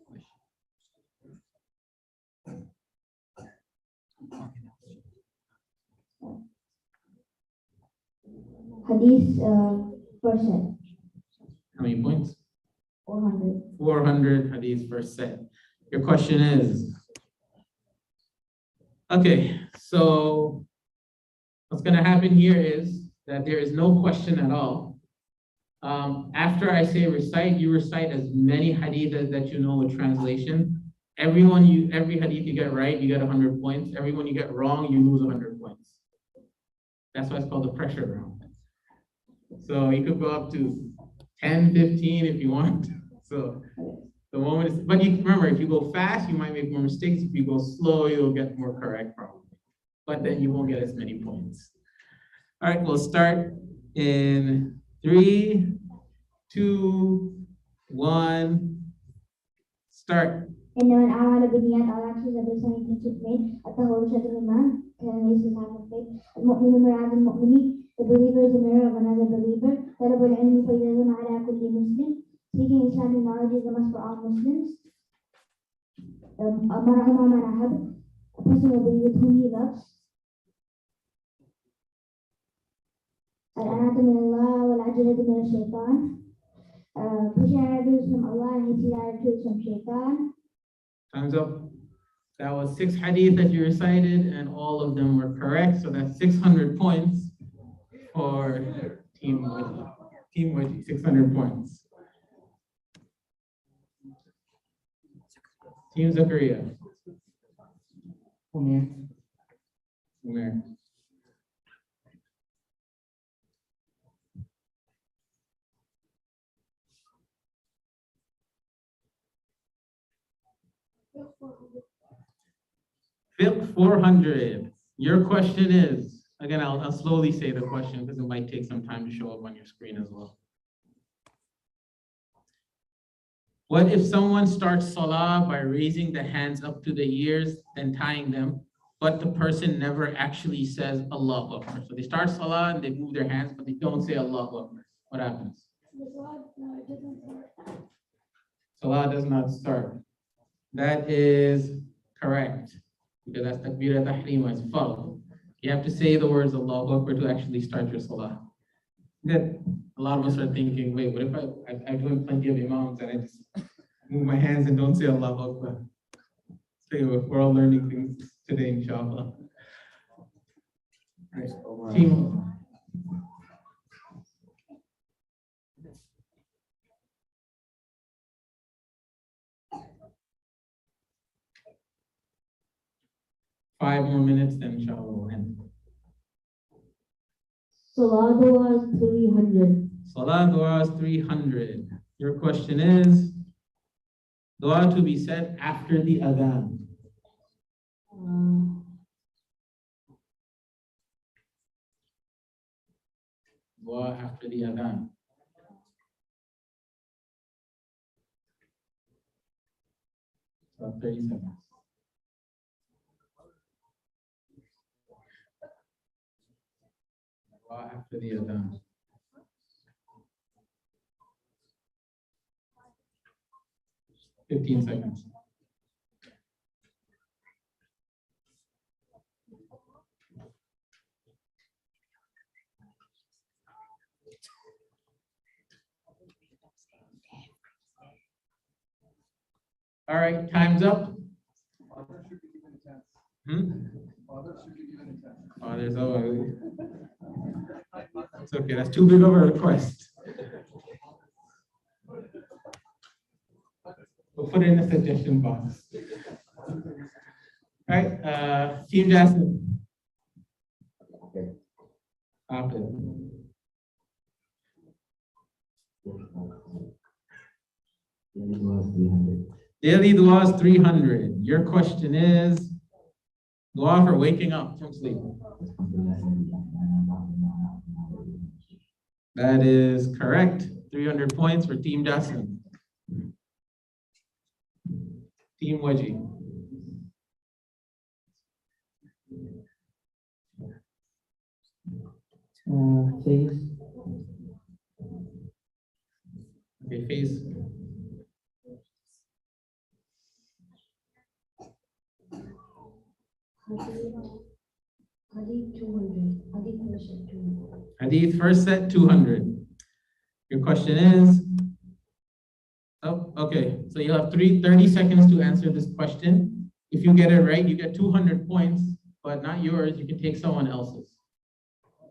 Hadith percent. how many points? 400. 400 hadith per set. Your question is, okay, so what's going to happen here is that there is no question at all. After I say recite, you recite as many hadith that you know with translation. Every hadith you get right, you get 100 points. Everyone you get wrong, you lose 100 points. That's why it's called the pressure round. So you could go up to 10, 15 if you want. So the moment is, but you remember, if you go fast, you might make more mistakes. If you go slow, you'll get more correct probably. But then you won't get as many points. All right, we'll start in 3, 2, 1, start. إنما الأعمال بالنيات على عكس البلسان الكتمان التهور شد الإيمان كان ليس معه الخير المؤمن مرعى المؤمنين the believer is a mirror of another believer طلب العلم فيلزم على كل مسلم seeking Islamic knowledge is a must for all Muslims مرعى ما منعه presumably with whom he loves. الأناة من الله والعجلة من الشيطان. Pushing attitudes from Allah and hitting attitudes from shaitan. Time's up. That was 6 hadith that you recited, and all of them were correct. So that's 600 points for Team Waji. Team Waji, 600 points. Team Zakaria. Umar. 400. Your question is, again, I'll slowly say the question because it might take some time to show up on your screen as well. What if someone starts salah by raising the hands up to the ears, then tying them, but the person never actually says Allahu Akbar? So they start salah and they move their hands, but they don't say Allahu Akbar. What happens? Salah does not start. That is correct, because that's takbir tahrim, is fard. You have to say the words Allahu Akbar to actually start your salah. Good. A lot of us are thinking, wait, what if I've done plenty of imams and I just move my hands and don't say Allahu Akbar? So we're all learning things today, inshallah. Right. Team. Five more minutes, then inshallah we'll end. Salah dua is 300. Salah dua is 300. Your question is, dua to be said after the adhan. Dua after the adhan. So 30 seconds. Dua after the adhan. Fifteen seconds. All right, time's up. Oh, there's always. It's okay, that's too big of a request. We'll put it in the suggestion box. All right, Team Jason. After. Daily dua is 300. Your question is, dua for waking up from sleep. That is correct. 300 points for Team Jason. Team Waji. Face. Okay, face. Hadith 200. Hadith first set 200. Hadith first set 200. Your question is, oh, okay. So you have 30 seconds to answer this question. If you get it right, you get 200 points, but not yours. You can take someone else's.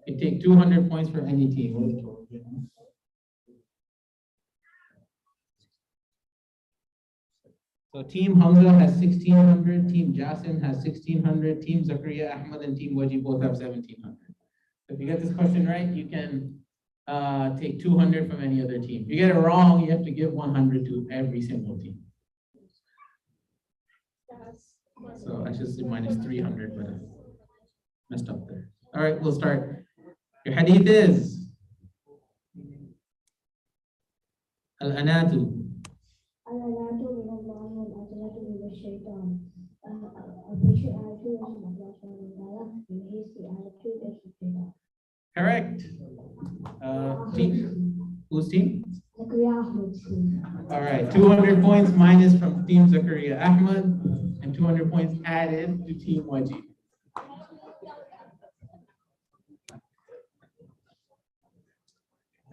You can take 200 points for any team. So Team Hanzo has 1600, Team Jasim has 1600, Team Zakaria Ahmad and Team Waji both have 1700. So if you get this question right, you can take 200 from any other team. If you get it wrong, you have to give 100 to every single team. So I should say minus 300, but I messed up there. All right, we'll start. Your hadith is Al-Anatu. Al-Anatu min Allah wal-Ajlatu min ash-Shaytan. Appreciate attitude from Allah subhanahu wa ta'ala and hasty attitude is shaitan. Correct. Team? Whose team? Zakaria Ahmad's team. All right, 200 points minus from Team Zakaria Ahmad and 200 points added to Team Waji.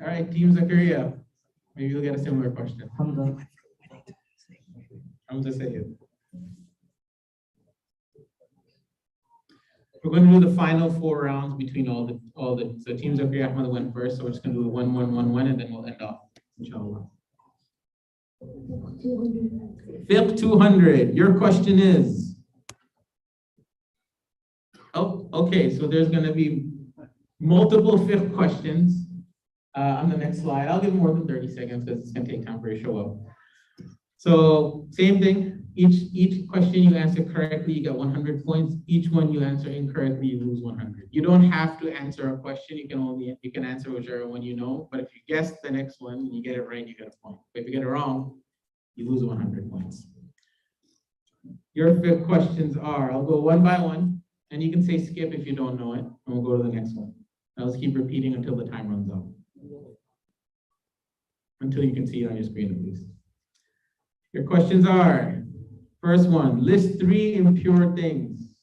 All right, Team Zakaria. Maybe you'll get a similar question. Hamza. Hamza Sayyid. We're going to do the final 4 rounds between all the so Team Zakaria Ahmad went first, so we're just going to do 1, 1, 1, 1, and then we'll end off, inshallah. Fiqh 200. Your question is. Oh, okay. So there's going to be multiple fiqh questions on the next slide. I'll give more than 30 seconds because it's going to take time for you to show up. So same thing. Each question you answer correctly, you get 100 points. Each one you answer incorrectly, you lose 100. You don't have to answer a question. You can answer whichever one you know. But if you guess the next one and you get it right, you get a point. But if you get it wrong, you lose 100 points. Your fifth questions are, I'll go one by one, and you can say skip if you don't know it, and we'll go to the next one. I'll just keep repeating until the time runs out. Until you can see it on your screen at least. Your questions are, first one, list 3 impure things.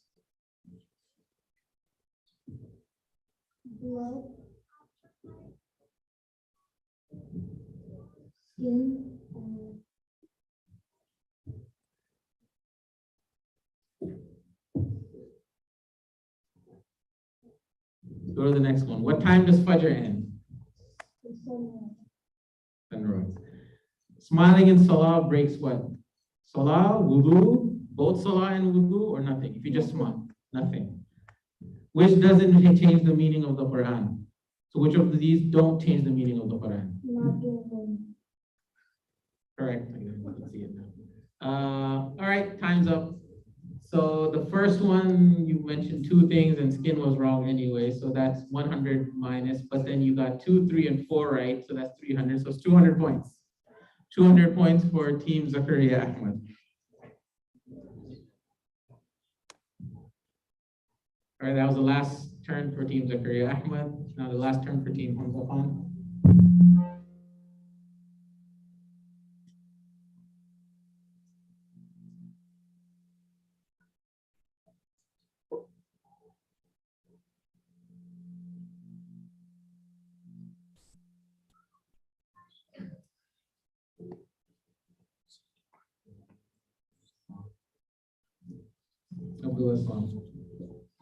Blood, skin, Go to the next one. What time does Fajr end? the sunlight, Sunrise. Smiling in Salah breaks what? Salah, wudu, both Salah and wudu, or nothing? If you just smile, nothing. Which doesn't change the meaning of the Quran? So which of these don't change the meaning of the Quran? not given. Correct. I can see it now. All right, time's up. So the first one, you mentioned 2 things and skin was wrong anyway. So that's 100 minus, but then you got 2, 3, and 4 right. So that's 300. So it's 200 points. 200 points for Team Zakaria Ahmad. All right, that was the last turn for Team Zakaria Ahmad. Now the last turn for Team Hamza Khan.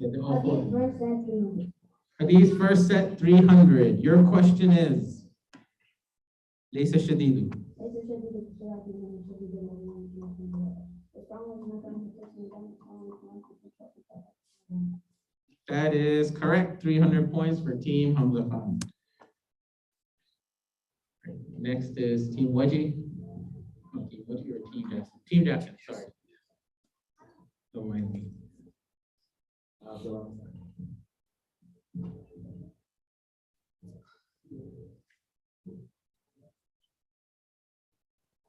Yeah, they're all Hadith four. verse that 300. Hadith first set 300. Your question is, ليس شديد. ليس شديد الصراط من شديد العذاب. The strong is not going to. That is correct. 300 points for Team Hamza Khan. Next is Team Waji. Oh, Team Waji or Team Jackson? Team Jackson, sorry. Don't mind me.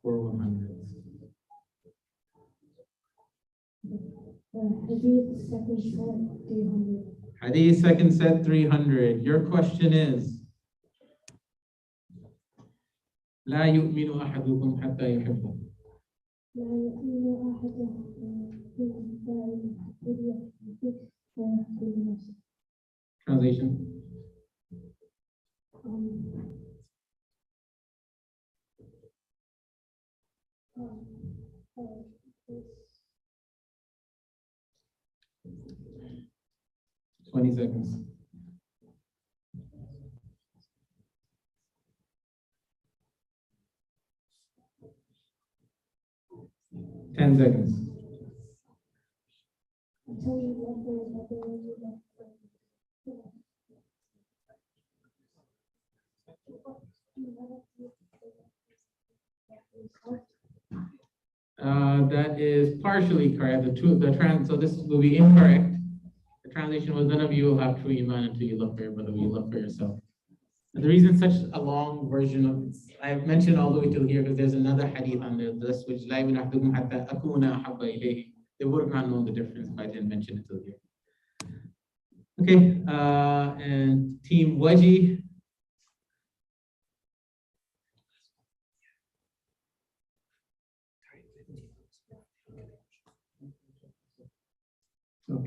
For 100. Hadith second set 300. Hadith second set 300. Your question is, لا يؤمن أحدكم حتى يحبه. لا يؤمن أحدكم Translation. Twenty seconds. Ten seconds. That is partially correct. So this will be incorrect. The translation was, none of you will have true iman until you love for your brother, you love for yourself. And the reason such a long version of it, I've mentioned all the way till here because there's another hadith on this, which لا يؤمن أحدكم حتى أكون أحب إليه. They would have not known the difference if I didn't mention it till here. Okay, and Team Waji.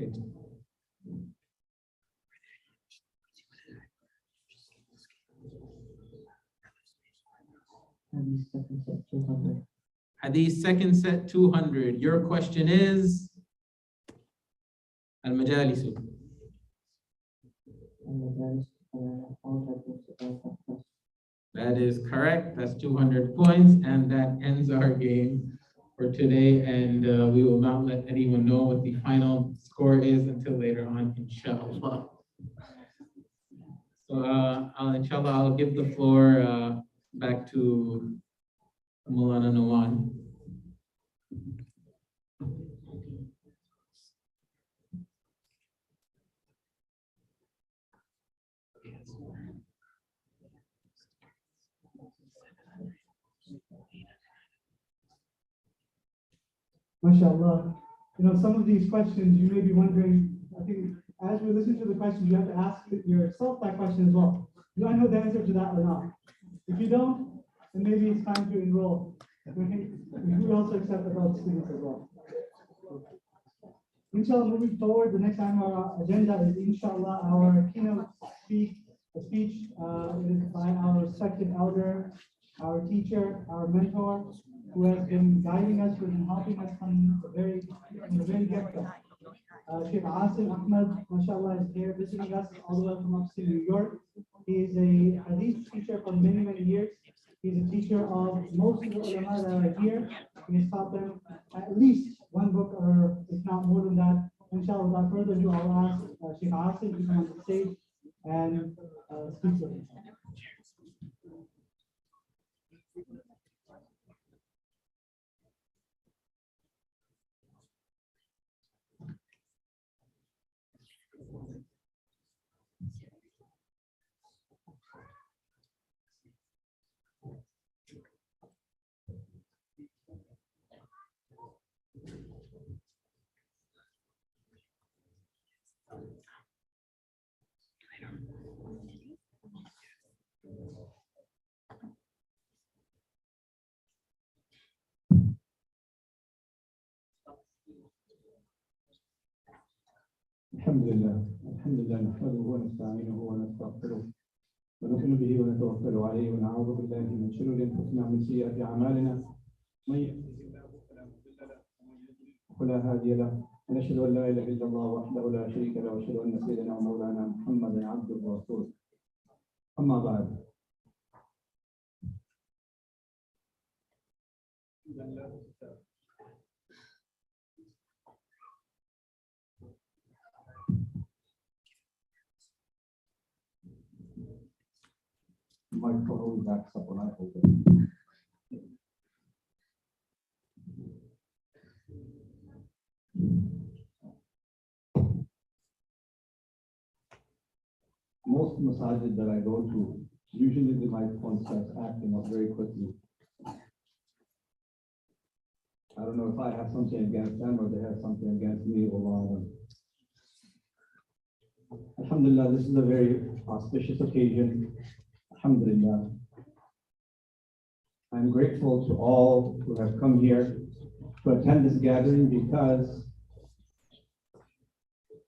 it. Hadith second set 200. Hadith second set 200. Your question is Al-Majalisu. That is correct. That's 200 points, and that ends our game for today. And we will not let anyone know what the final score is until later on, inshallah. So, inshallah, I'll give the floor back to Maulana Numan. MashaAllah. You know, some of these questions you may be wondering, I think as we listen to the questions, you have to ask yourself that question as well. Do I know the answer to that or not? If you don't, then maybe it's time to enroll. We also accept adult students as well. Inshallah, moving forward, the next time our agenda is inshallah our keynote speech. It is by our respected elder, our teacher, our mentor, who has been guiding us, who has been helping us from the very get-go. Sheikh Asim Ahmed, mashallah, is here visiting us all the way from upstate New York. He is a hadith teacher for many, many years. He's a teacher of most of the ulama that are here. He has taught them at least one book, or if not more than that. Inshallah, without further ado, I'll ask Sheikh Asim to come on the stage and speak with us. الحمد لله نحمده ونستعينه ونستغفره ونؤمن به ونتوكل عليه ونعوذ بالله من شرور انفسنا ومن سيئات اعمالنا من يهده الله فلا مضل له ومن يضلل فلا هادي له ونشهد ان لا اله الا الله وحده لا شريك له واشهد ان سيدنا ومولانا محمدا عبده ورسوله اما بعد My phone backs up when I open. Most massages that I go to, usually the microphone starts acting up very quickly. I don't know if I have something against them or they have something against me or all of them. Alhamdulillah, this is a very auspicious occasion. Alhamdulillah. I'm grateful to all who have come here to attend this gathering because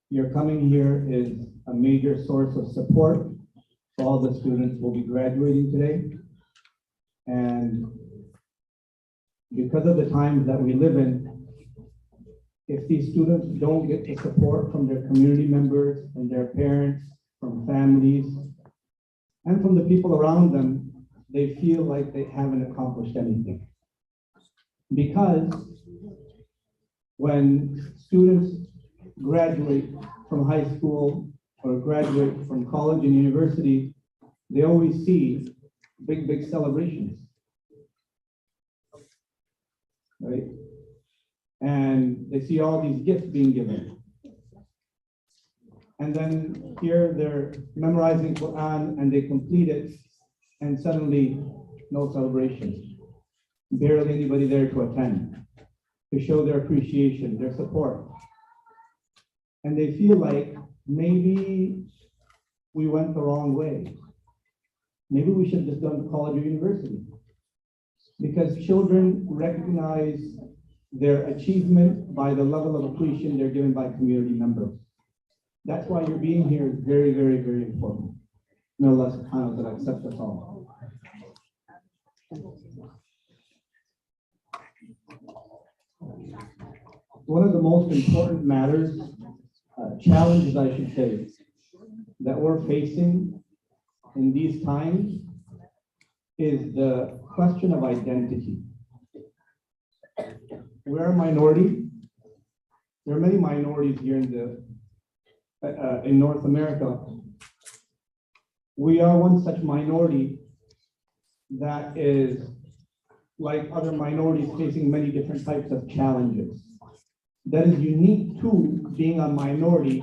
your coming here is a major source of support for all the students who will be graduating today. And because of the times that we live in, if these students don't get the support from their community members and their parents, from families, and from the people around them, they feel like they haven't accomplished anything. Because when students graduate from high school or graduate from college and university, they always see big, big celebrations, right? And they see all these gifts being given. And then here they're memorizing Quran and they complete it, and suddenly no celebration. Barely anybody there to attend, to show their appreciation, their support. And they feel like maybe we went the wrong way. Maybe we should have just done college or university. Because children recognize their achievement by the level of appreciation they're given by community members. That's why your being here is very, very, very important. May Allah subhanahu wa ta'ala accept us all. One of the most important matters, challenges I should say, that we're facing in these times is the question of identity. We're a minority. There are many minorities here in North America. We are one such minority that is like other minorities facing many different types of challenges. That is unique to being a minority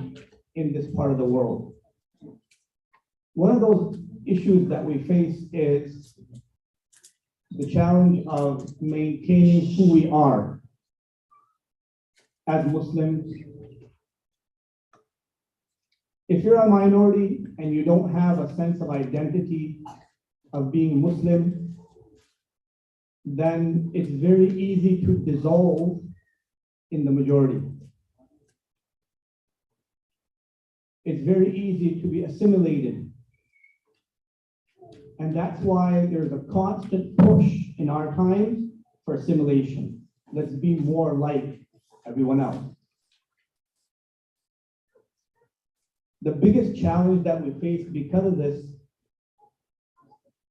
in this part of the world. One of those issues that we face is the challenge of maintaining who we are as Muslims. If you're a minority and you don't have a sense of identity of being Muslim, then it's very easy to dissolve in the majority. It's very easy to be assimilated. And that's why there's a constant push in our times for assimilation. Let's be more like everyone else. The biggest challenge that we face because of this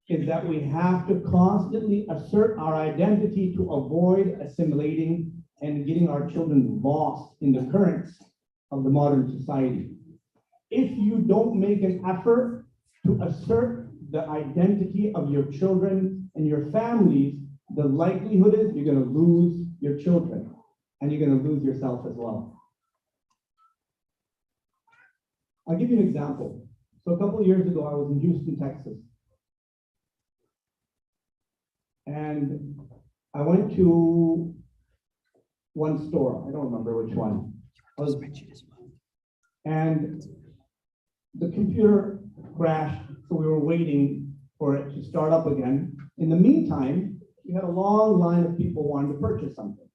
is that we have to constantly assert our identity to avoid assimilating and getting our children lost in the currents of the modern society. If you don't make an effort to assert the identity of your children and your families, the likelihood is you're going to lose your children and you're going to lose yourself as well. I'll give you an example. So a couple of years ago, I was in Houston, Texas. And I went to one store. I don't remember which one. And the computer crashed, so we were waiting for it to start up again. In the meantime, we had a long line of people wanting to purchase something.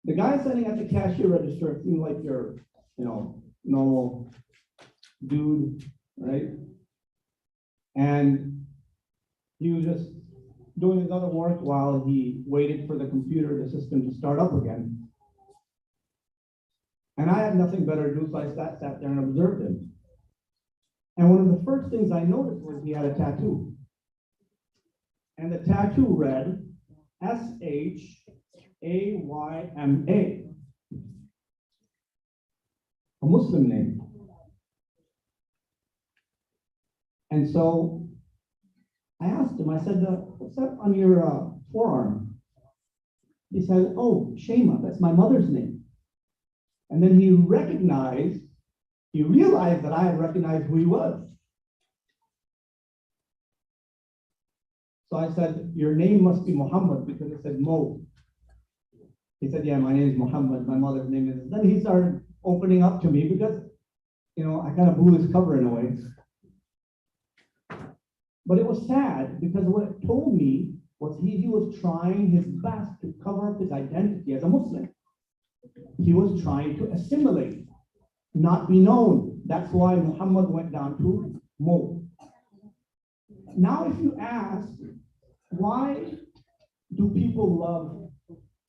The guy sitting at the cashier register seemed like your, normal dude, right? And he was just doing his other work while he waited for the computer, the system to start up again. And I had nothing better to do, so I sat there and observed him. And one of the first things I noticed was he had a tattoo. And the tattoo read, S-H-A-Y-M-A, a Muslim name. And so I asked him, I said, what's that on your forearm? He said, oh, Shema, that's my mother's name. And then he realized that I had recognized who he was. So I said, your name must be Muhammad, because it said Mo. He said, yeah, my name is Muhammad, my mother's name is. Then he started opening up to me because, I kind of blew his cover in a way. But it was sad because what it told me was he was trying his best to cover up his identity as a Muslim. He was trying to assimilate, not be known. That's why Muhammad went down to Mo. Now, if you ask, why do people love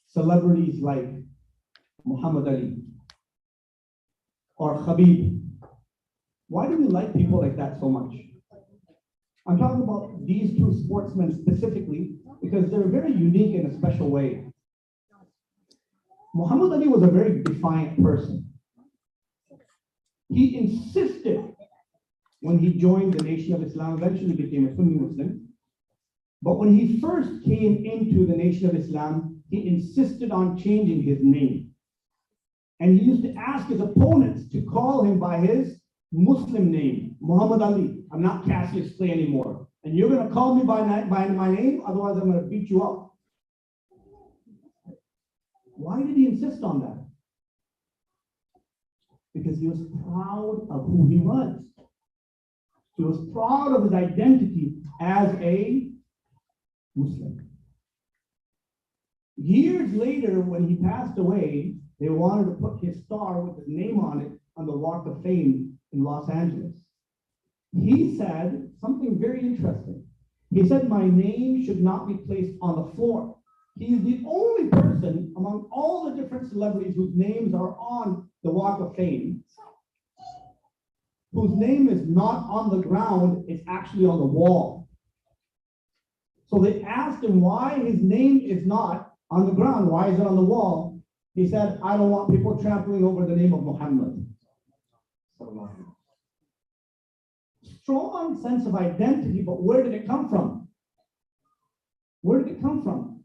celebrities like Muhammad Ali or Khabib? Why do we like people like that so much? I'm talking about these two sportsmen specifically because they're very unique in a special way. Muhammad Ali was a very defiant person. He insisted when he joined the Nation of Islam, eventually became a Sunni Muslim. But when he first came into the Nation of Islam, he insisted on changing his name. And he used to ask his opponents to call him by his Muslim name, Muhammad Ali. I'm not Cassius Clay anymore. And you're going to call me by my name, otherwise I'm going to beat you up. Why did he insist on that? Because he was proud of who he was. He was proud of his identity as a Muslim. Years later, when he passed away, they wanted to put his star with his name on it on the Walk of Fame in Los Angeles. He said something very interesting. He said, my name should not be placed on the floor. He's the only person among all the different celebrities whose names are on the Walk of Fame, whose name is not on the ground, it's actually on the wall. So they asked him why his name is not on the ground. Why is it on the wall? He said, I don't want people trampling over the name of Muhammad. Strong sense of identity, but where did it come from? Where did it come from?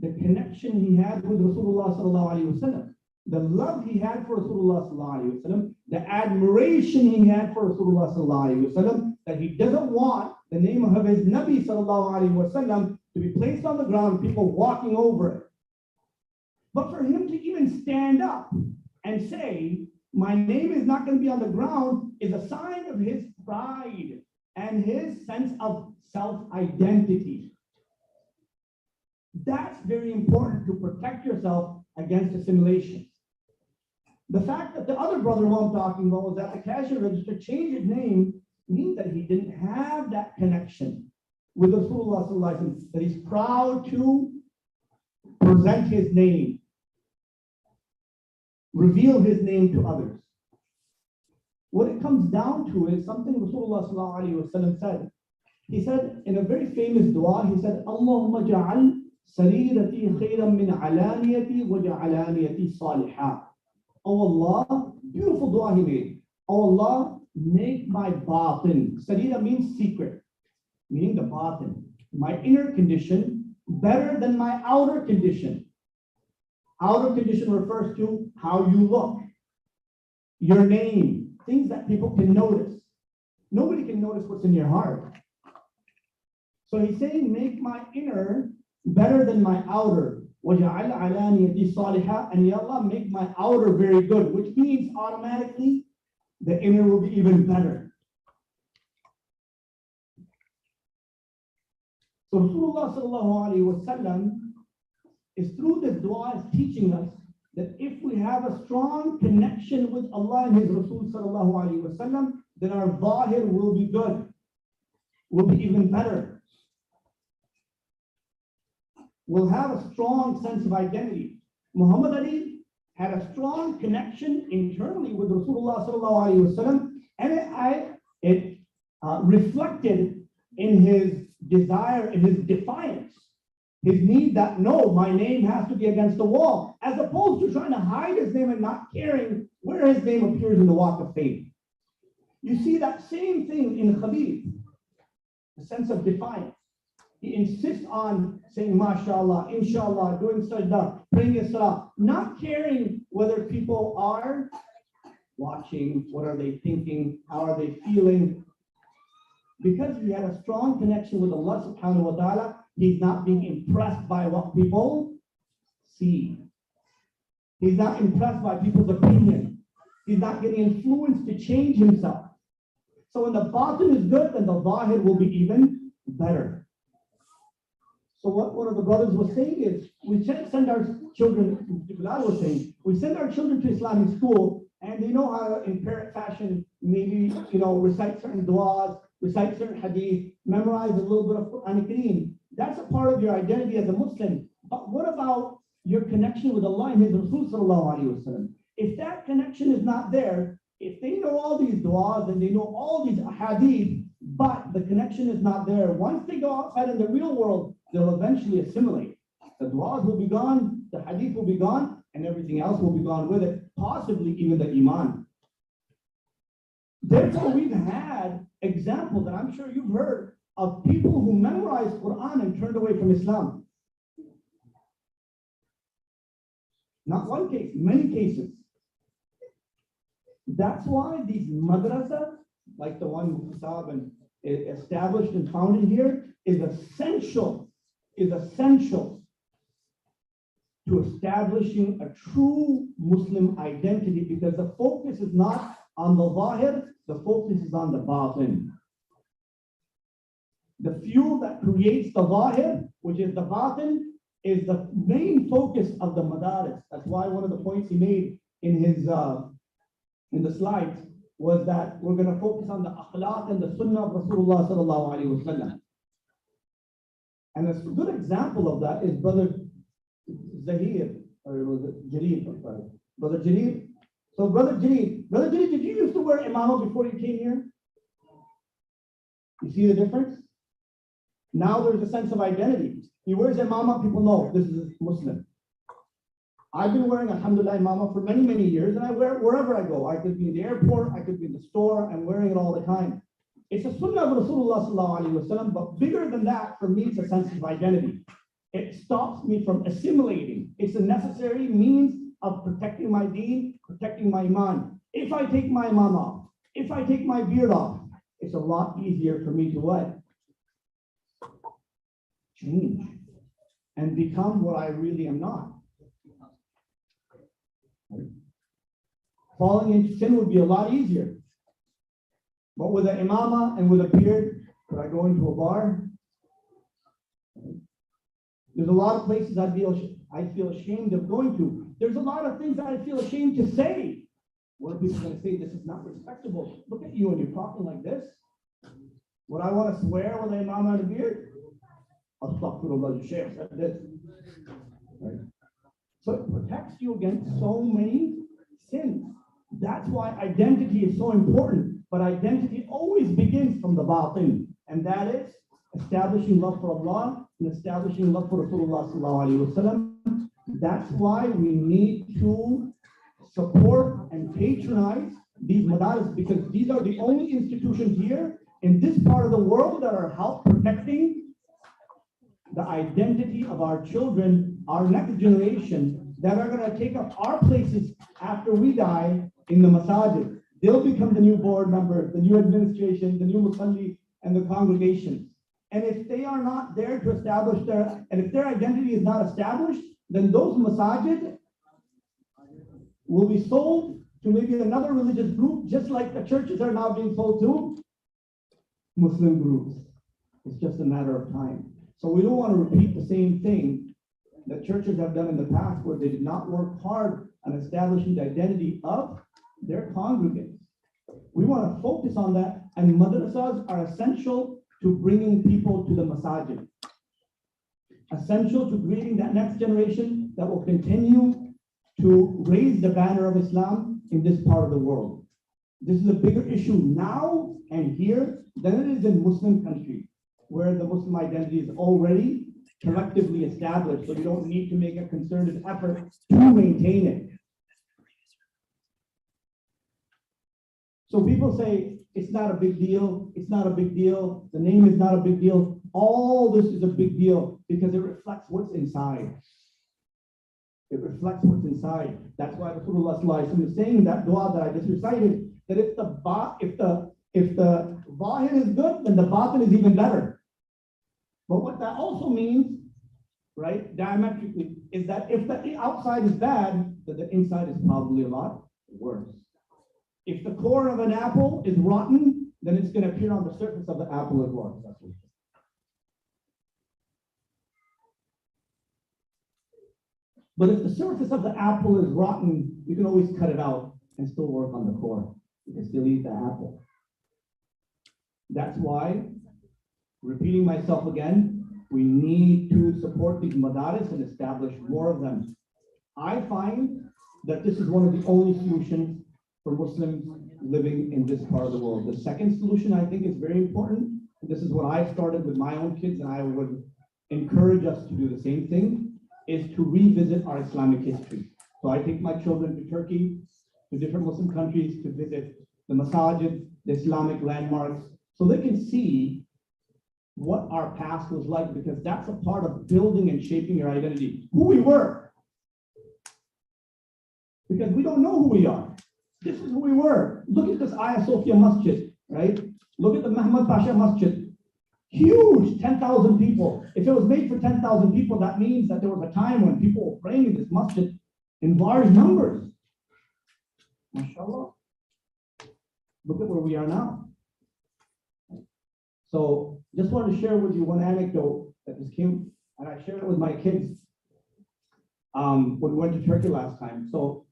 The connection he had with Rasulullah sallallahu alaihi wasallam, the love he had for Rasulullah sallallahu alaihi wasallam, the admiration he had for Rasulullah sallallahu alaihi wasallam, that he doesn't want the name of his Nabi sallallahu alaihi wasallam to be placed on the ground, people walking over it. But for him to even stand up and say, my name is not going to be on the ground, is a sign of his pride and his sense of self-identity. That's very important to protect yourself against assimilation. The fact that the other brother who I'm talking about was at the cashier register changed his name means that he didn't have that connection with Rasulullah sallallahu alaihi wasallam, that he's proud to present his name, reveal his name to others. What it comes down to is something Rasulullah sallallahu alaihi wasallam said. He said in a very famous dua, he said, Allahumma ja'al sarirati khayran min alaniyati wa ja'alaniyati salihah. Oh Allah, beautiful dua he made. Oh Allah, make my batin. Sarira means secret, meaning the batin. My inner condition better than my outer condition. Outer condition refers to how you look, your name, things that people can notice. Nobody can notice what's in your heart. So he's saying, make my inner better than my outer. وَجَعَلْ عَلَانِيَتِي صَالِحًا, and Ya Allah, make my outer very good, which means automatically the inner will be even better. So Rasulullah sallallahu alaihi wasallam is through this dua is teaching us that if we have a strong connection with Allah and His Rasul sallallahu alaihi wasallam, then our zahir will be good, will be even better. We'll have a strong sense of identity. Muhammad Ali had a strong connection internally with Rasulullah sallallahu alaihi wasallam, and it reflected in his desire, in his defiance, his need that no, my name has to be against the wall, as opposed to trying to hide his name and not caring where his name appears in the Walk of Fame. You see that same thing in Khabib, the sense of defiance. He insists on saying, mashallah, inshallah, doing sajda, praying his salah, not caring whether people are watching, what are they thinking, how are they feeling. Because he had a strong connection with Allah subhanahu wa ta'ala, he's not being impressed by what people see. He's not impressed by people's opinion. He's not getting influenced to change himself. So when the batin is good, then the zahir will be even better. So what one of the brothers was saying is, we send our children, Bilal was saying, we send our children to Islamic school, and they know how to, in parrot fashion, maybe, recite certain du'as, recite certain hadith, memorize a little bit of Quran Kareem. That's a part of your identity as a Muslim. But what about your connection with Allah and His Rasul sallallahu alaihi wasallam? If that connection is not there, if they know all these du'as and they know all these hadith, but the connection is not there, once they go outside in the real world, they'll eventually assimilate. The du'as will be gone, the hadith will be gone, and everything else will be gone with it, possibly even the iman. Therefore, we've had examples, and I'm sure you've heard, of people who memorized Quran and turned away from Islam. Not one case, many cases. That's why these madrasas, like the one Musab and established and founded here, is essential to establishing a true Muslim identity, because the focus is not on the zahir, the focus is on the batin. The fuel that creates the zahir, which is the batin, is the main focus of the madaris. That's why one of the points he made in his in the slides was that we're going to focus on the akhlaq and the sunnah of Rasulullah sallallahu alaihi wasallam. And a good example of that is Brother Zahir, or was it Jareed? I'm sorry. Brother Jareed. So Brother Jareed, did you used to wear imamah before you came here? You see the difference? Now there's a sense of identity. He wears imamah, people know this is Muslim. I've been wearing alhamdulillah imamah for many, many years, and I wear it wherever I go. I could be in the airport, I could be in the store, I'm wearing it all the time. It's a sunnah of Rasulullah sallallahu alaihi wasallam, but bigger than that, for me, it's a sense of identity. It stops me from assimilating. It's a necessary means of protecting my deen, protecting my iman. If I take my imam off, if I take my beard off, it's a lot easier for me to what? Change and become what I really am not. Falling into sin would be a lot easier. But with an imamah and with a beard, could I go into a bar? There's a lot of places I feel ashamed of going to. There's a lot of things that I feel ashamed to say. What are people going to say? This is not respectable. Look at you and you're talking like this. Would I want to swear with an imamah and a beard? Astaghfirullah, the Shaykh said this. Right? So it protects you against so many sins. That's why identity is so important. But identity always begins from the batin, and that is establishing love for Allah and establishing love for Rasulullah sallallahu alaihi wasallam. That's why we need to support and patronize these madaris, because these are the only institutions here in this part of the world that are help protecting the identity of our children, our next generation, that are going to take up our places after we die in the masajid. They'll become the new board members, the new administration, the new musalli, and the congregations. And if they are not there to establish and if their identity is not established, then those masajid will be sold to maybe another religious group, just like the churches are now being sold to Muslim groups. It's just a matter of time. So we don't want to repeat the same thing that churches have done in the past, where they did not work hard on establishing the identity of their congregants. We want to focus on that, and madrasas are essential to bringing people to the masajid. Essential to creating that next generation that will continue to raise the banner of Islam in this part of the world. This is a bigger issue now and here than it is in Muslim countries, where the Muslim identity is already collectively established, so you don't need to make a concerted effort to maintain it. So people say, it's not a big deal, it's not a big deal, the name is not a big deal. All this is a big deal because it reflects what's inside. It reflects what's inside. That's why Rasulullah sallallahu alaihi wasallam is saying that dua that I just recited, that if the zahir is good, then the batin is even better. But what that also means, right, diametrically, is that if the outside is bad, then the inside is probably a lot worse. If the core of an apple is rotten, then it's going to appear on the surface of the apple as well. That's what it is. But if the surface of the apple is rotten, you can always cut it out and still work on the core. You can still eat the apple. That's why, repeating myself again, we need to support these madaris and establish more of them. I find that this is one of the only solutions for Muslims living in this part of the world. The second solution I think is very important. This is what I started with my own kids, and I would encourage us to do the same thing, is to revisit our Islamic history. So I take my children to Turkey, to different Muslim countries, to visit the masajid, the Islamic landmarks, so they can see what our past was like, because that's a part of building and shaping your identity, who we were. Because we don't know who we are. This is who we were. Look at this Hagia Sophia Masjid, right? Look at the Mehmed Pasha Masjid. Huge, 10,000 people. If it was made for 10,000 people, that means that there was a time when people were praying in this masjid in large numbers. MashaAllah. Look at where we are now. So just wanted to share with you one anecdote that just came, and I shared it with my kids when we went to Turkey last time. So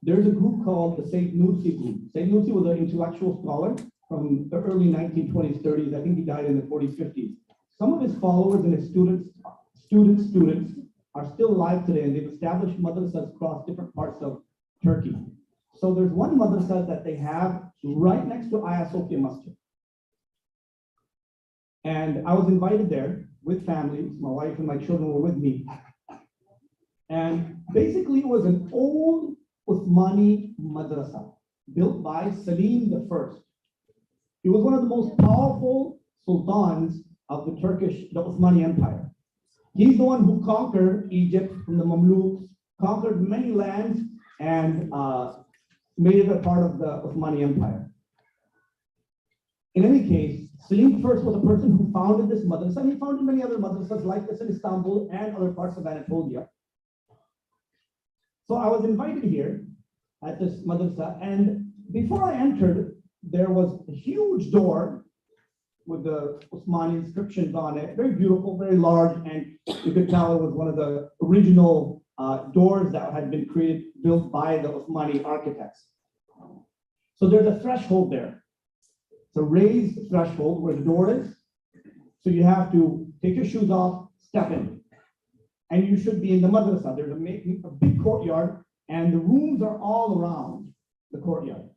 there's a group called the Sayyid Nursi group. Sayyid Nursi was an intellectual scholar from the early 1920s, 30s. I think he died in the 40s, 50s. Some of his followers and his students are still alive today, and they've established madrasas across different parts of Turkey. So there's one madrasa that they have right next to Hagia Sophia Masjid. And I was invited there with families. My wife and my children were with me. And basically it was an old Uthmani madrasa built by Salim I. He was one of the most powerful sultans of the Uthmani Empire. He's the one who conquered Egypt from the Mamluks, conquered many lands, and made it a part of the Uthmani Empire. In any case, Salim I was the person who founded this madrasa, and he founded many other madrasas like this in Istanbul and other parts of Anatolia. So I was invited here at this madrasa, and before I entered, there was a huge door with the Uthmani inscriptions on it, very beautiful, very large, and you could tell it was one of the original doors that had been built by the Uthmani architects. So there's a threshold there. It's a raised threshold where the door is. So you have to take your shoes off, step in. And you should be in the madrasa. There's a big courtyard, and the rooms are all around the courtyard.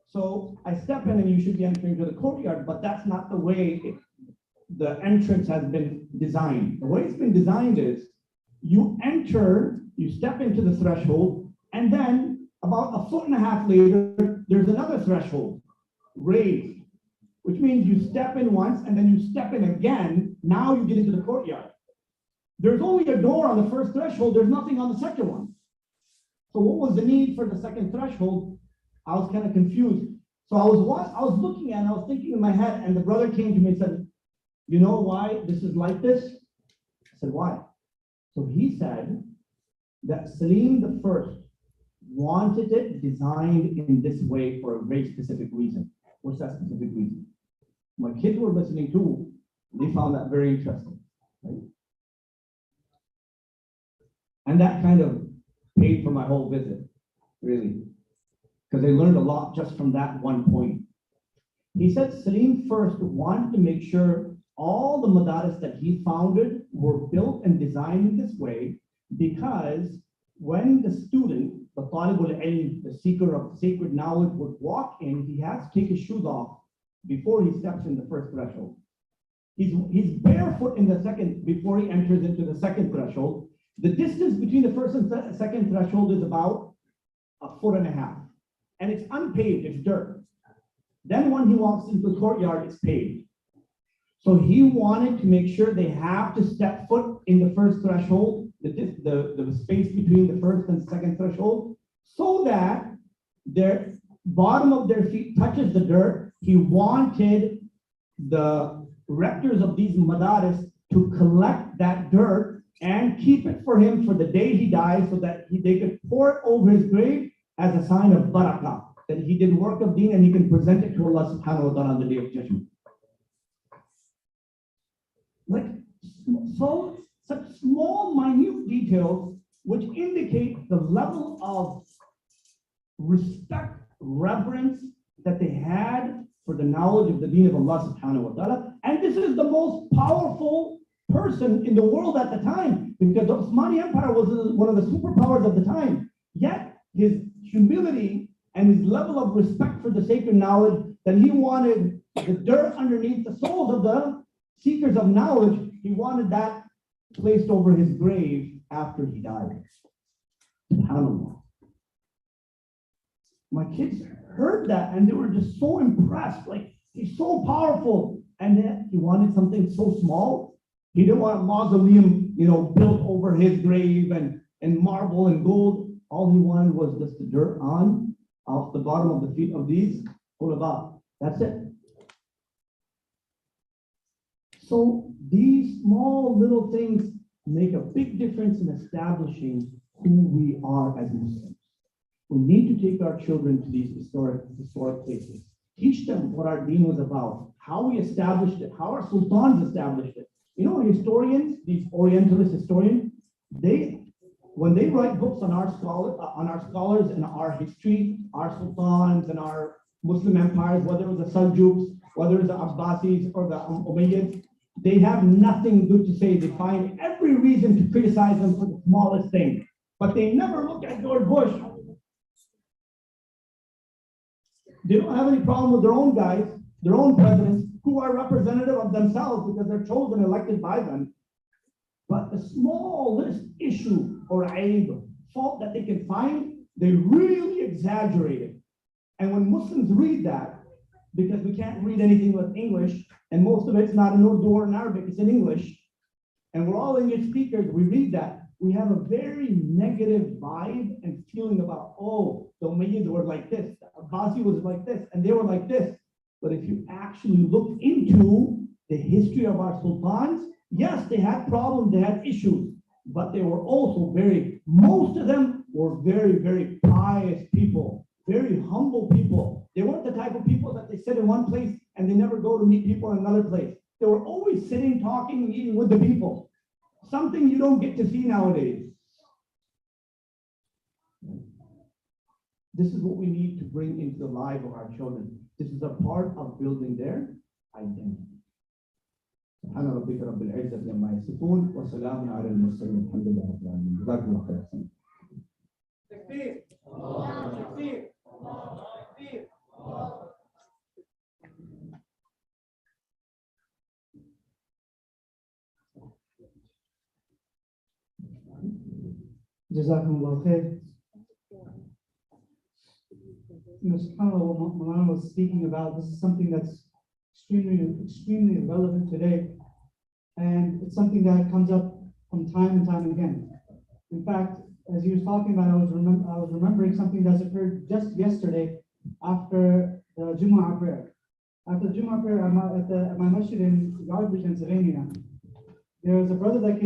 So I step in, and you should be entering to the courtyard, but that's not the way the entrance has been designed. The way it's been designed is you enter, you step into the threshold, and then about 1.5 feet later, there's another threshold raised, which means you step in once and then you step in again. Now you get into the courtyard. There's only a door on the first threshold. There's nothing on the second one. So what was the need for the second threshold? I was kind of confused. So I was looking and I was thinking in my head, and the brother came to me and said, "You know why this is like this?" I said, "Why?" So he said that Salim I wanted it designed in this way for a very specific reason. What's that specific reason? My kids were listening too. They found that very interesting, right? And that kind of paid for my whole visit, really, because they learned a lot just from that one point. He said Salim first wanted to make sure all the madaris that he founded were built and designed in this way, because when the student, the talibul ilm, the seeker of sacred knowledge, would walk in, he has to take his shoes off before he steps in the first threshold. He's barefoot in the second, before he enters into the second threshold. The distance between the first and second threshold is about 1.5 feet. And it's unpaved, it's dirt. Then when he walks into the courtyard, it's paved. So he wanted to make sure they have to step foot in the first threshold, the space between the first and second threshold, so that their bottom of their feet touches the dirt. He wanted the rectors of these madaris to collect that dirt and keep it for him for the day he dies, so that they could pour it over his grave as a sign of barakah, that he did work of deen and he can present it to Allah subhanahu wa ta'ala on the day of judgment. Like, so such small, minute details which indicate the level of respect, reverence that they had for the knowledge of the deen of Allah subhanahu wa ta'ala. And this is the most powerful person in the world at the time, because the Uthmani Empire was one of the superpowers of the time. Yet his humility and his level of respect for the sacred knowledge, that he wanted the dirt underneath the soles of the seekers of knowledge, he wanted that placed over his grave after he died. SubhanAllah. My kids heard that and they were just so impressed. Like, he's so powerful, and then he wanted something so small. He didn't want a mausoleum, built over his grave and marble and gold. All he wanted was just the dirt off the bottom of the feet of these ulama. That's it. So these small little things make a big difference in establishing who we are as Muslims. We need to take our children to these historic places. Teach them what our deen was about, how we established it, how our sultans established it. Historians, these Orientalist historians, they when they write books on our scholars and our history, our sultans and our Muslim empires, whether it was the Seljuks, whether it's the Abbasis or the Umayyads, they have nothing good to say. They find every reason to criticize them for the smallest thing, but they never look at George Bush. They don't have any problem with their own guys, their own presidents, who are representative of themselves because they're chosen, elected by them. But the smallest issue or aib, fault that they can find, they really exaggerate it. And when Muslims read that, because we can't read anything with English, and most of it's not in Urdu or in Arabic, it's in English, and we're all English speakers, we read that, we have a very negative vibe and feeling about, oh, the Umayyads were like this, the Abbasi was like this, and they were like this. But if you actually look into the history of our sultans, yes, they had problems, they had issues, but they were also most of them were very, very pious people, very humble people. They weren't the type of people that they sit in one place and they never go to meet people in another place. They were always sitting, talking, and eating with the people. Something you don't get to see nowadays. This is what we need to bring into the lives of our children. This is a part of building their identity. سبحان ربك رب العزة عما يصفون وسلام على المرسلين الحمد لله رب العالمين. جزاكم الله خيرا. تكبير. تكبير. تكبير. Jazakumullah khair. SubhanAllah, what Malana was speaking about, this is something that's extremely relevant today. And it's something that comes up from time and time again. In fact, as he was talking about, I was remembering something that's occurred just yesterday after the Jumu'ah prayer. After the Jumu'ah prayer, at my masjid in Yardley, Pennsylvania, there was a brother that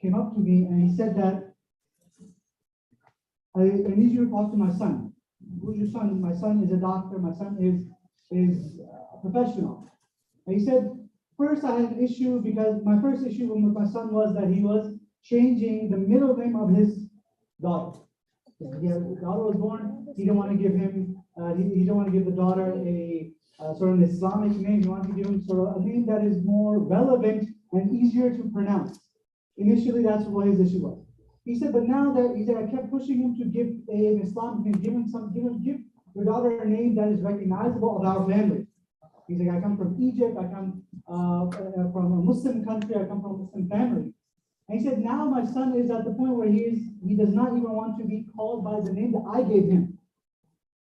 came up to me and he said that, I need you to talk to my son. Who's your son? My son is a doctor. My son is a professional. And he said, first I had an issue because my first issue with my son was that he was changing the middle name of his daughter. The daughter was born. He didn't want to give him. He didn't want to give the daughter a sort of an Islamic name. He wanted to give him sort of a name that is more relevant and easier to pronounce. Initially, that's what his issue was. He said, but now that he said, I kept pushing him to give an Islamic name, give your daughter a name that is recognizable of our family. He's like, I come from Egypt, I come from a Muslim country, I come from a Muslim family. And he said, now my son is at the point where he does not even want to be called by the name that I gave him.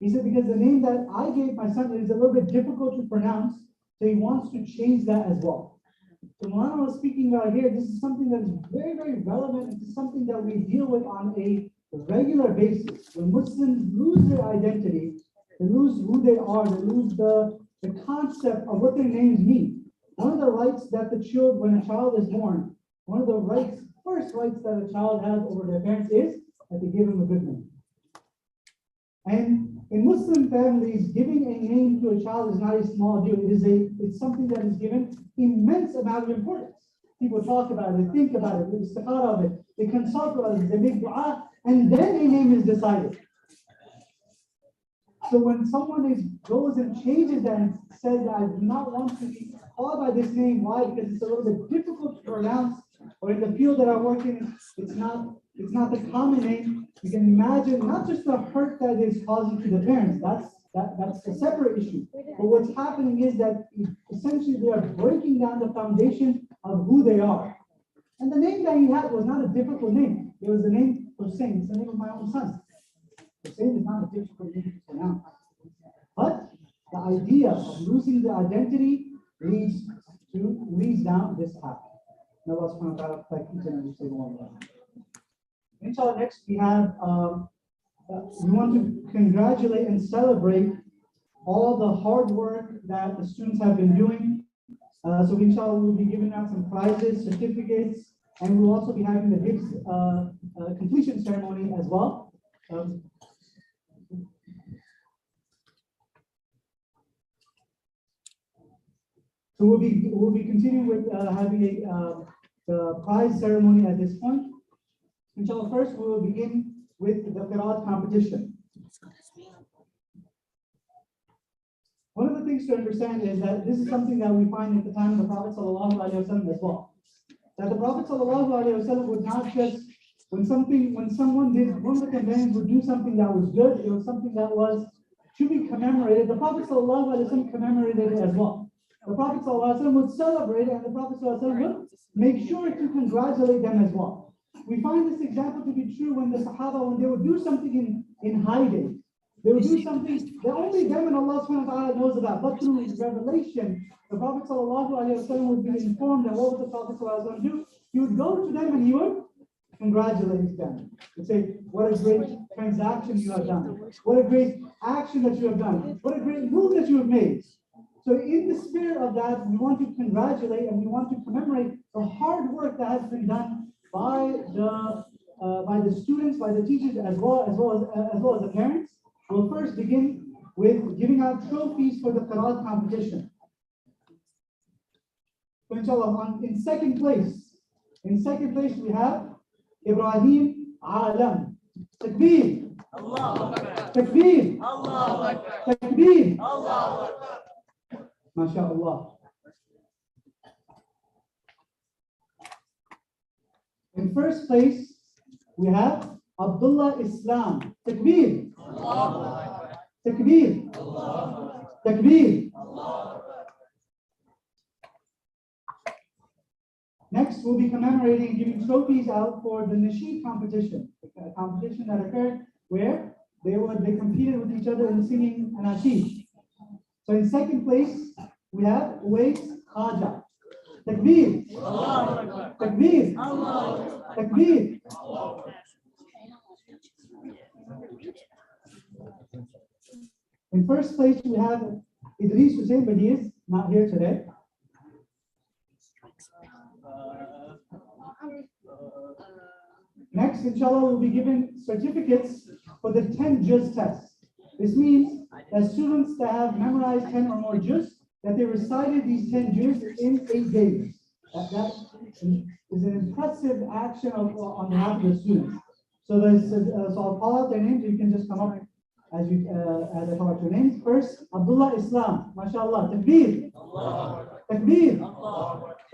He said, because the name that I gave my son is a little bit difficult to pronounce, so he wants to change that as well. So Malana was speaking about here, this is something that is very, very relevant. It's something that we deal with on a regular basis. When Muslims lose their identity, they lose who they are, they lose the concept of what their names mean. One of the rights that when a child is born, one of the first rights that a child has over their parents is that they give him a good name. And in Muslim families, giving a name to a child is not a small deal. It's something that is given immense amount of importance. People talk about it, they think about it, they istikhara of it, they consult about it, they make dua, and then a name is decided. So when someone goes and changes that and says, I do not want to be called by this name, why? Because it's a little bit difficult to pronounce, or in the field that I work in, it's not the common name. You can imagine not just the hurt that is causing to the parents, that's a separate issue. But what's happening is that essentially they are breaking down the foundation of who they are. And the name that he had was not a difficult name. It was the name Hussein. It's the name of my own son. Hussein is not a difficult name to pronounce. But the idea of losing the identity leads down this path. May Allah subhanahu wa ta'ala protect each and every single one of us. Inshallah, next we have, we want to congratulate and celebrate all the hard work that the students have been doing. So inshallah, we'll be giving out some prizes, certificates, and we'll also be having the hifz completion ceremony as well. So we'll be continuing with having the prize ceremony at this point. Inshallah, first we will begin with the Qiraat competition. One of the things to understand is that this is something that we find at the time of the Prophet ﷺ as well. That the Prophet ﷺ would not just, when someone did, one of the companions would do something that was good, it was something that was to be commemorated. The Prophet ﷺ commemorated it as well. The Prophet ﷺ would celebrate it, and the Prophet ﷺ would make sure to congratulate them as well. We find this example to be true when the Sahaba, when they would do something in hiding, they would do something that only them and Allah subhanahu wa ta'ala knows about. But through revelation, the Prophet ﷺ would be informed that what would the Prophet ﷺ do? He would go to them and he would congratulate them. He'd say, what a great transaction you have done. What a great action that you have done. What a great move that you have made. So in the spirit of that, we want to congratulate and we want to commemorate the hard work that has been done by the students, by the teachers, as well as the parents. We'll first begin with giving out trophies for the Qiraat competition. So inshallah, in second place we have Ibrahim Alam. Takbir. Allah Akbar. Takbir. Allah Akbar. Takbir. Allah Akbar. MashaAllah. In first place, we have Abdullah Islam. Takbir. Allah. Takbir. Allah. Takbir. Allah. Next, we'll be commemorating and giving trophies out for the Nasheed competition, a competition that occurred where they competed with each other in singing an Nasheed. So in second place, we have Uwais Khaja. Takbir. Allah. Takbir. Allah. Takbir. In first place, we have Idris Hussein, but he is not here today. Next, inshallah, we'll be given certificates for the 10 juz tests. This means that students that have memorized 10 or more juz, that they recited these 10 juz in 8 days. That is an impressive action on behalf of the students. So I'll call out their names. You can just come up as I call out your names. First, Abdullah Islam, mashallah. Takbir. Takbir.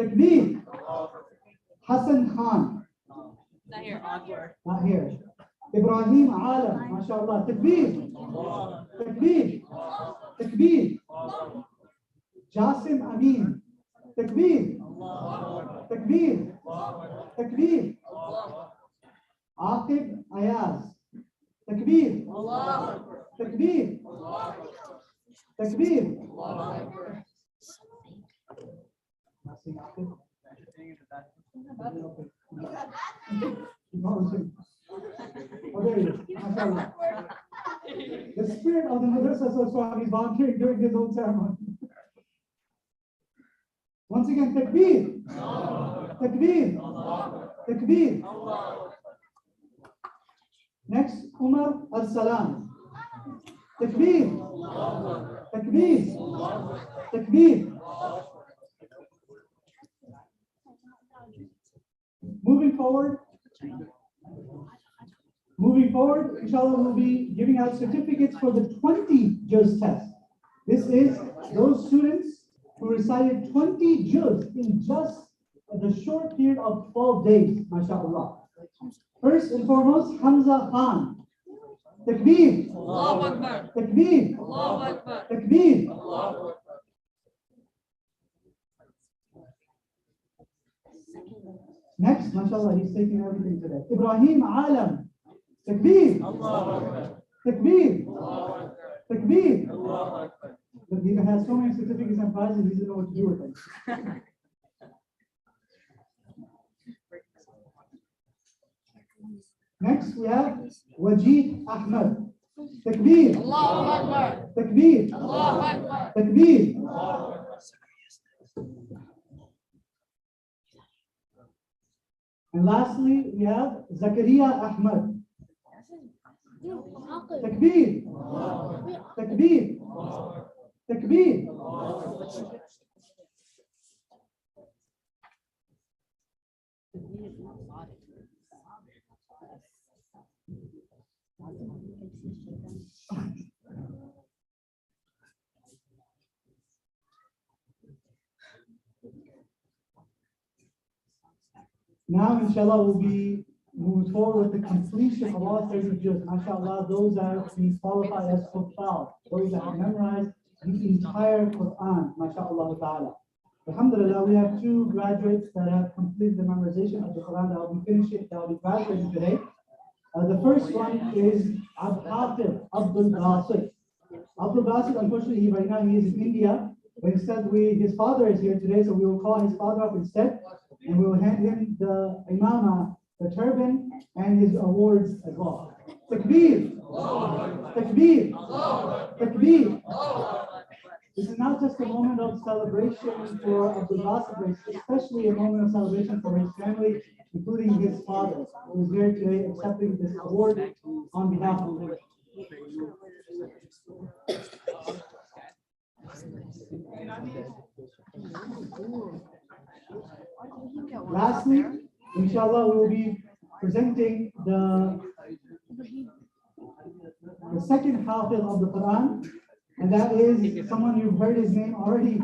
Takbir. Hassan Khan. Not here, onward. Not here. Ibrahim Alam, mashallah. Takbir. Takbir. Takbir. Jasim Amin. Takbir. Takbir. Takbir. Aqib Ayaz. Takbir. Takbir. Takbir. Oh, there he is. MashaAllah. The spirit of the madrasa is so strong, he's volunteering during his own ceremony. Once again, takbir. Takbir. Takbir. Next, Umar Al-Salam. Takbir. Takbir. Takbir. Moving forward, inshallah, we'll be giving out certificates for the 20 juz test. This is those students who recited 20 juz in just the short period of 12 days, mashallah. First and foremost, Hamza Khan. Takbir. Allahu Akbar. Takbir. Allahu Akbar. Takbir. Allahu Akbar. Next, mashallah, he's taking everything today. Ibrahim Alam. Takbir. Allahu Akbar. Takbir. Allahu Akbar. Takbir. Allahu Akbar. He has so many certificates and prizes, he doesn't know what to do with them. Next, we have Wajid Ahmed. Takbir. Allahu Akbar. Takbir. Allahu Akbar. Takbir. Allahu Akbar. And lastly, we have Zakaria Ahmed. Takbir. Takbir. Takbir. Now, inshallah, we'll be moving forward with the completion of all 30 juz. MashaAllah, those that are being qualified as Quran, those that have memorized the entire Quran, MashaAllah ta'ala. Alhamdulillah, we have two graduates that have completed the memorization of the Quran that will be finishing, that will be graduating today. The first one is Hafiz Abdul Basit. Abdul Basit, unfortunately, right now he is in India, but instead his father is here today, so we will call his father up instead, and we will hand him the imama, the turban, and his awards as well. Takbir! Takbir! Takbir! This is not just a moment of celebration for Abdul Basit, but especially a moment of celebration for his family, including his father, who is here today accepting this award on behalf of him. Lastly, inshallah, we will be presenting the second Hafiz of the Quran, and that is someone you've heard his name already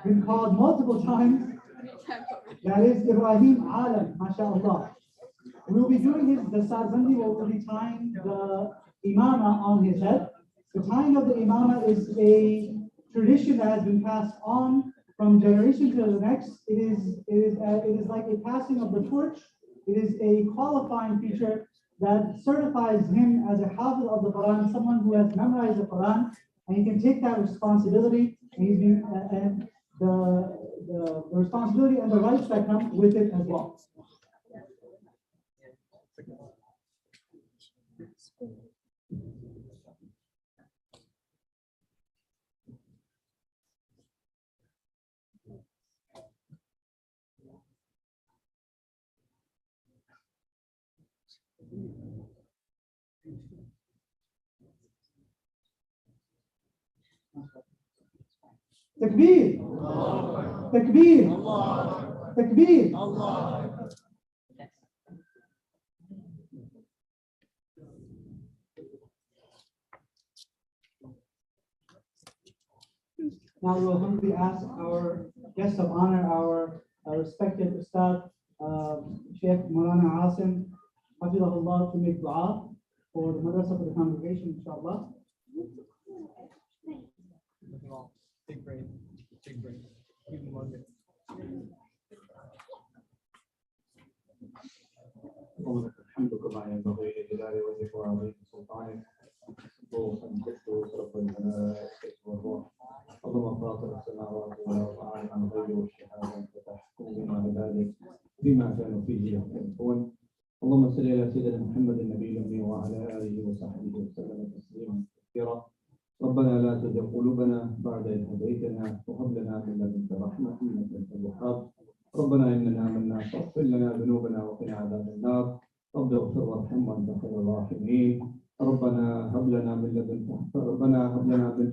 been called multiple times. That is Ibrahim Alam, mashallah. We will be doing the Sarzandi will be tying the imama on his head. The tying of the imama is a tradition that has been passed on from generation to the next. It is like a passing of the torch. It is a qualifying feature that certifies him as a Hafiz of the Quran, someone who has memorized the Quran, and he can take that responsibility and the responsibility and the rights that come with it as well. Takbir! Takbir! Takbir! Now we will humbly ask our guest of honor, our respected Ustad, Sheikh Maulana Asim, Hafizahullah, to make dua for the madrasa for the congregation, inshallah. Take break. Take break. Give them 1 minute. الحمد كما ينبغي لجلال وجهك وعظيم سلطانك وقدست رب الملائكة والروح اللهم فاطر السماوات والارض عالم الغيب والشهاده انت تحكم بما عبادك بما كانوا فيه يختلفون اللهم صل على سيدنا محمد النبي الامي وعلى اله وصحبه وسلم تسليما كثيرا ربنا لا تزغ قلوبنا بعد إذ هديتنا وهب لنا من لدنك رحمة إنك أنت الوهاب ربنا إننا آمنا فاغفر لنا ذنوبنا وقنا عذاب النار رب اغفر وارحم وأنت خير الراحمين ربنا هب لنا من لدنك ربنا هب لنا من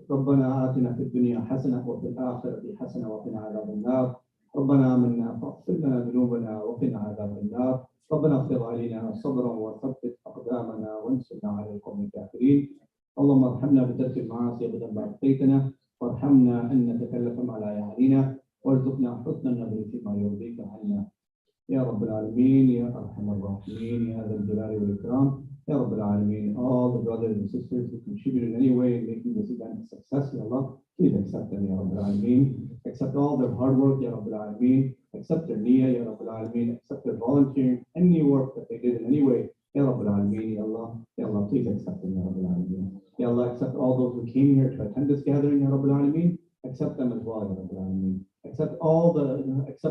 ربنا آتنا في الدنيا حسنة وفي الآخرة حسنة وقنا عذاب النار ربنا آمنا فاغفر لنا ذنوبنا وقنا عذاب النار ربنا اغفر علينا صبرا وثبت اقدامنا وانصرنا على القوم الكافرين اللهم ارحمنا بترك المعاصي ابدا ما ابقيتنا وارحمنا ان نتكلف ما لا يعنينا وارزقنا حسن النظر فيما يرضيك عنا يا رب العالمين يا ارحم الراحمين يا ذا الجلال والاكرام يا رب العالمين. All the brothers and sisters who contributed in any way in making this event a success, Ya Allah, please accept them, Ya Rabbil Alameen. Accept all their hard work, Ya Rabbil Alameen. Accept their niyyah, Ya Rabbil Alameen. Accept their volunteering, any work that they did in any way, Ya Rabbil Alameen, Ya Allah. Ya Allah, please accept them, Ya Rabbil Alameen. Ya Allah, accept all those who came here to attend this gathering, Ya Rabbil Alameen. Accept them as well, Ya Rabbil Alameen. Accept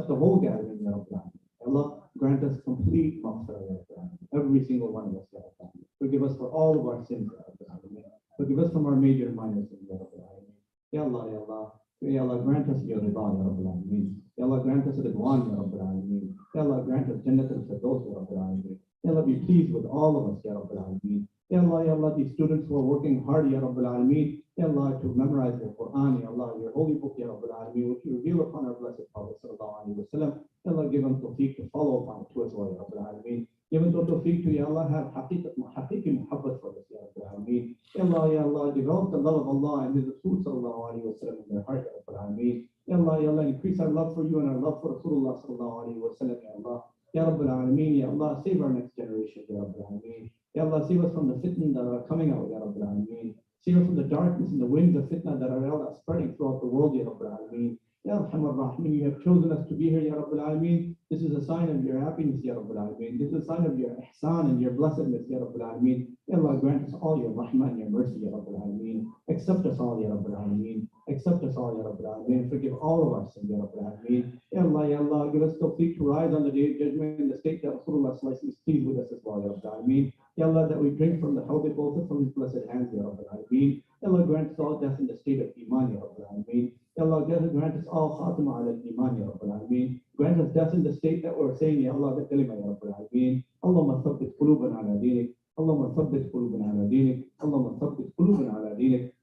the whole gathering, Ya Rabbil Alameen. Allah, grant us complete maghfirah, Ya Rabbil Alameen. Every single one of us, Ya Rabbil Alameen. Forgive us for all of our sins, Ya Rabbil Alameen. Forgive us from our major and minor sins, Ya Rabbil Alameen. Ya Allah, Ya Allah. Ya Allah, grant us your ridha, Ya Rabbil Alameen. Ya Allah, grant us ridwan, Ya Rabbil Alameen. Ya Allah, grant us Jannat al-Firdaus, Ya Rabbil Alameen. Ya Allah, be pleased with all of us, Ya Rabbil Alameen. Ya Allah, these students who are working hard, Ya Rabbil Alameen. Ya Allah, to memorize the Quran, Ya Allah, your holy book, Ya Rabbil Alameen, which you reveal upon our blessed Prophet Sallallahu Alaihi Wasallam. Ya Allah, give them tawfiq to follow upon it to us, Ya Rabbil Alameen. Give us tawfiq to, Ya Allah, have haqiqi muhabbat for us, Ya Rabbil Alameen. Ya Allah, develop the love of Allah and His Rasul sallallahu alayhi wa sallam in their heart, Ya Rabbil Alameen. Ya Allah, increase our love for you and our love for Rasulullah sallallahu alayhi wa sallam, Ya Allah. Ya Rabbil Alameen, Ya Allah, save our next generation, Ya Rabbil Alameen. Ya Allah, save us from the fitna that are coming out, Ya Rabbil Alameen. Save us from the darkness and the winds of fitna that are Ya Allah, spreading throughout the world, Ya Rabbil Alameen. Ya Arhamar Rahim, you have chosen us to be here, Ya Rabbil Alameen. This is a sign of your happiness, Ya Rabbil Alameen. This is a sign of your ihsan and your blessedness, Ya Rabbil Alameen. Ya Allah, grant us all your rahmah and your mercy, Ya Rabbil Alameen. Accept us all, Ya Rabbil Alameen. Accept us all, Ya Rabbil Alameen. Forgive all of our sins, Ya Rabbil Alameen. Ya Allah, give us tawfiq to rise on the day of judgment in the state that Rasulullah is pleased with us as well, Ya Rabbil Alameen. Ya Allah, that we drink from the Hawd al from His blessed hands, Ya Rabbil Alameen. Ya Allah, grant us all death in the state of Iman, Ya Rabbil Alameen. Ya Allah, grant us all khatima ala al-Iman, Ya Rabbil Alameen. Grant us death in the state that we're saying, Ya Allah, the kalima, Ya Rabbil Alameen. Allahumma thabbit qulubana ala dinik. اللهم ثبت قلوبنا على دينك اللهم ثبت قلوبنا على دينك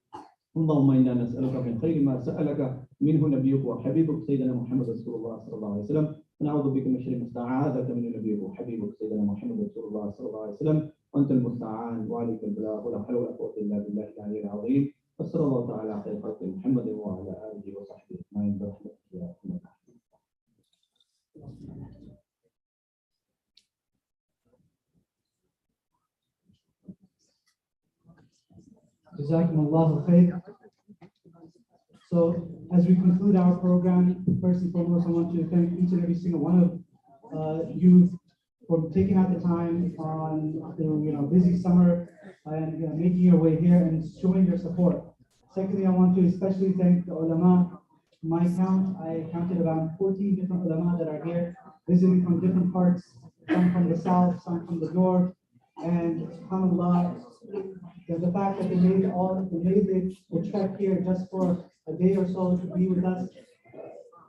اللهم انا نسالك من خير ما سالك منه نبيك وحبيبك سيدنا محمد رسول الله صلى الله عليه وسلم ونعوذ بك من شر ما استعاذك منه نبيك وحبيبك سيدنا محمد رسول الله صلى الله عليه وسلم وانت المستعان وعليك البلاغ ولا حول ولا قوه الا بالله العلي العظيم وصلى الله تعالى على خير خلق محمد وعلى اله وصحبه اجمعين برحمتك يا ارحم الراحمين. Jazakumullahu khair. So, as we conclude our program, first and foremost, I want to thank each and every single one of you for taking out the time on the busy summer and making your way here and showing your support. Secondly, I want to especially thank the ulama. My count, I counted around 14 different ulama that are here, visiting from different parts, some from the south, some from the north, and subhanAllah, the fact that they made the trek here just for a day or so to be with us.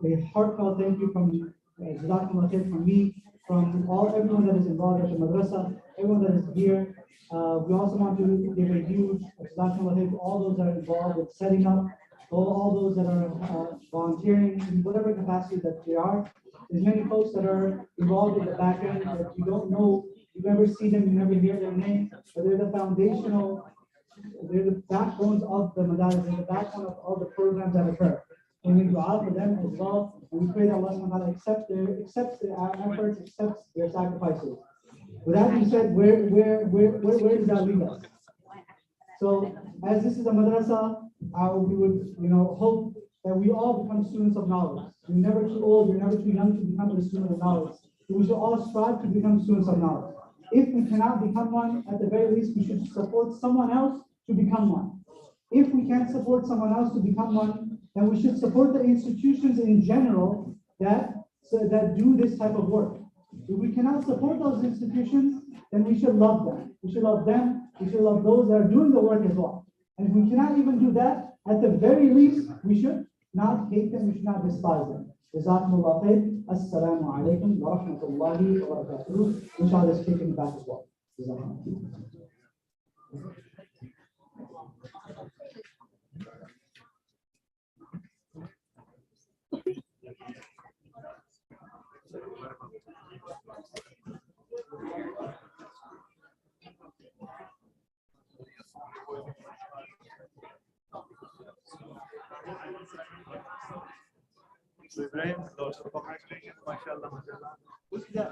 A heartfelt thank you from Jazakumullah khair from me, from everyone that is involved at the madrasa, everyone that is here. We also want to give a huge Jazakumullah khair to all those that are involved with setting up, all those that are volunteering in whatever capacity that they are. There's many folks that are involved in the back end that you don't know, you never see them, you never hear their name, but they're the foundational, they're the backbones of the madaris, they're the backbone of all the programs that occur. And we dua for them as well. And we pray that Allah subhanahu wa ta'ala accepts their efforts, accepts their sacrifices. With that being said, where does that leave us? So, as this is a madrasa, we would hope that we all become students of knowledge. You're never too old, you're never too young to become a student of knowledge. So we should all strive to become students of knowledge. If we cannot become one, at the very least, we should support someone else to become one. If we can't support someone else to become one, then we should support the institutions in general that do this type of work. If we cannot support those institutions, then we should love them. We should love them. We should love those that are doing the work as well. And if we cannot even do that, at the very least, we should not hate them. We should not despise them. Jazakumullah khair. Assalamu alaikum wa rahmatullahi wa barakatuh. Inshallah, let's take it back as well. So Ibrahim, lots of congratulations, mashallah, mashallah. Who's that?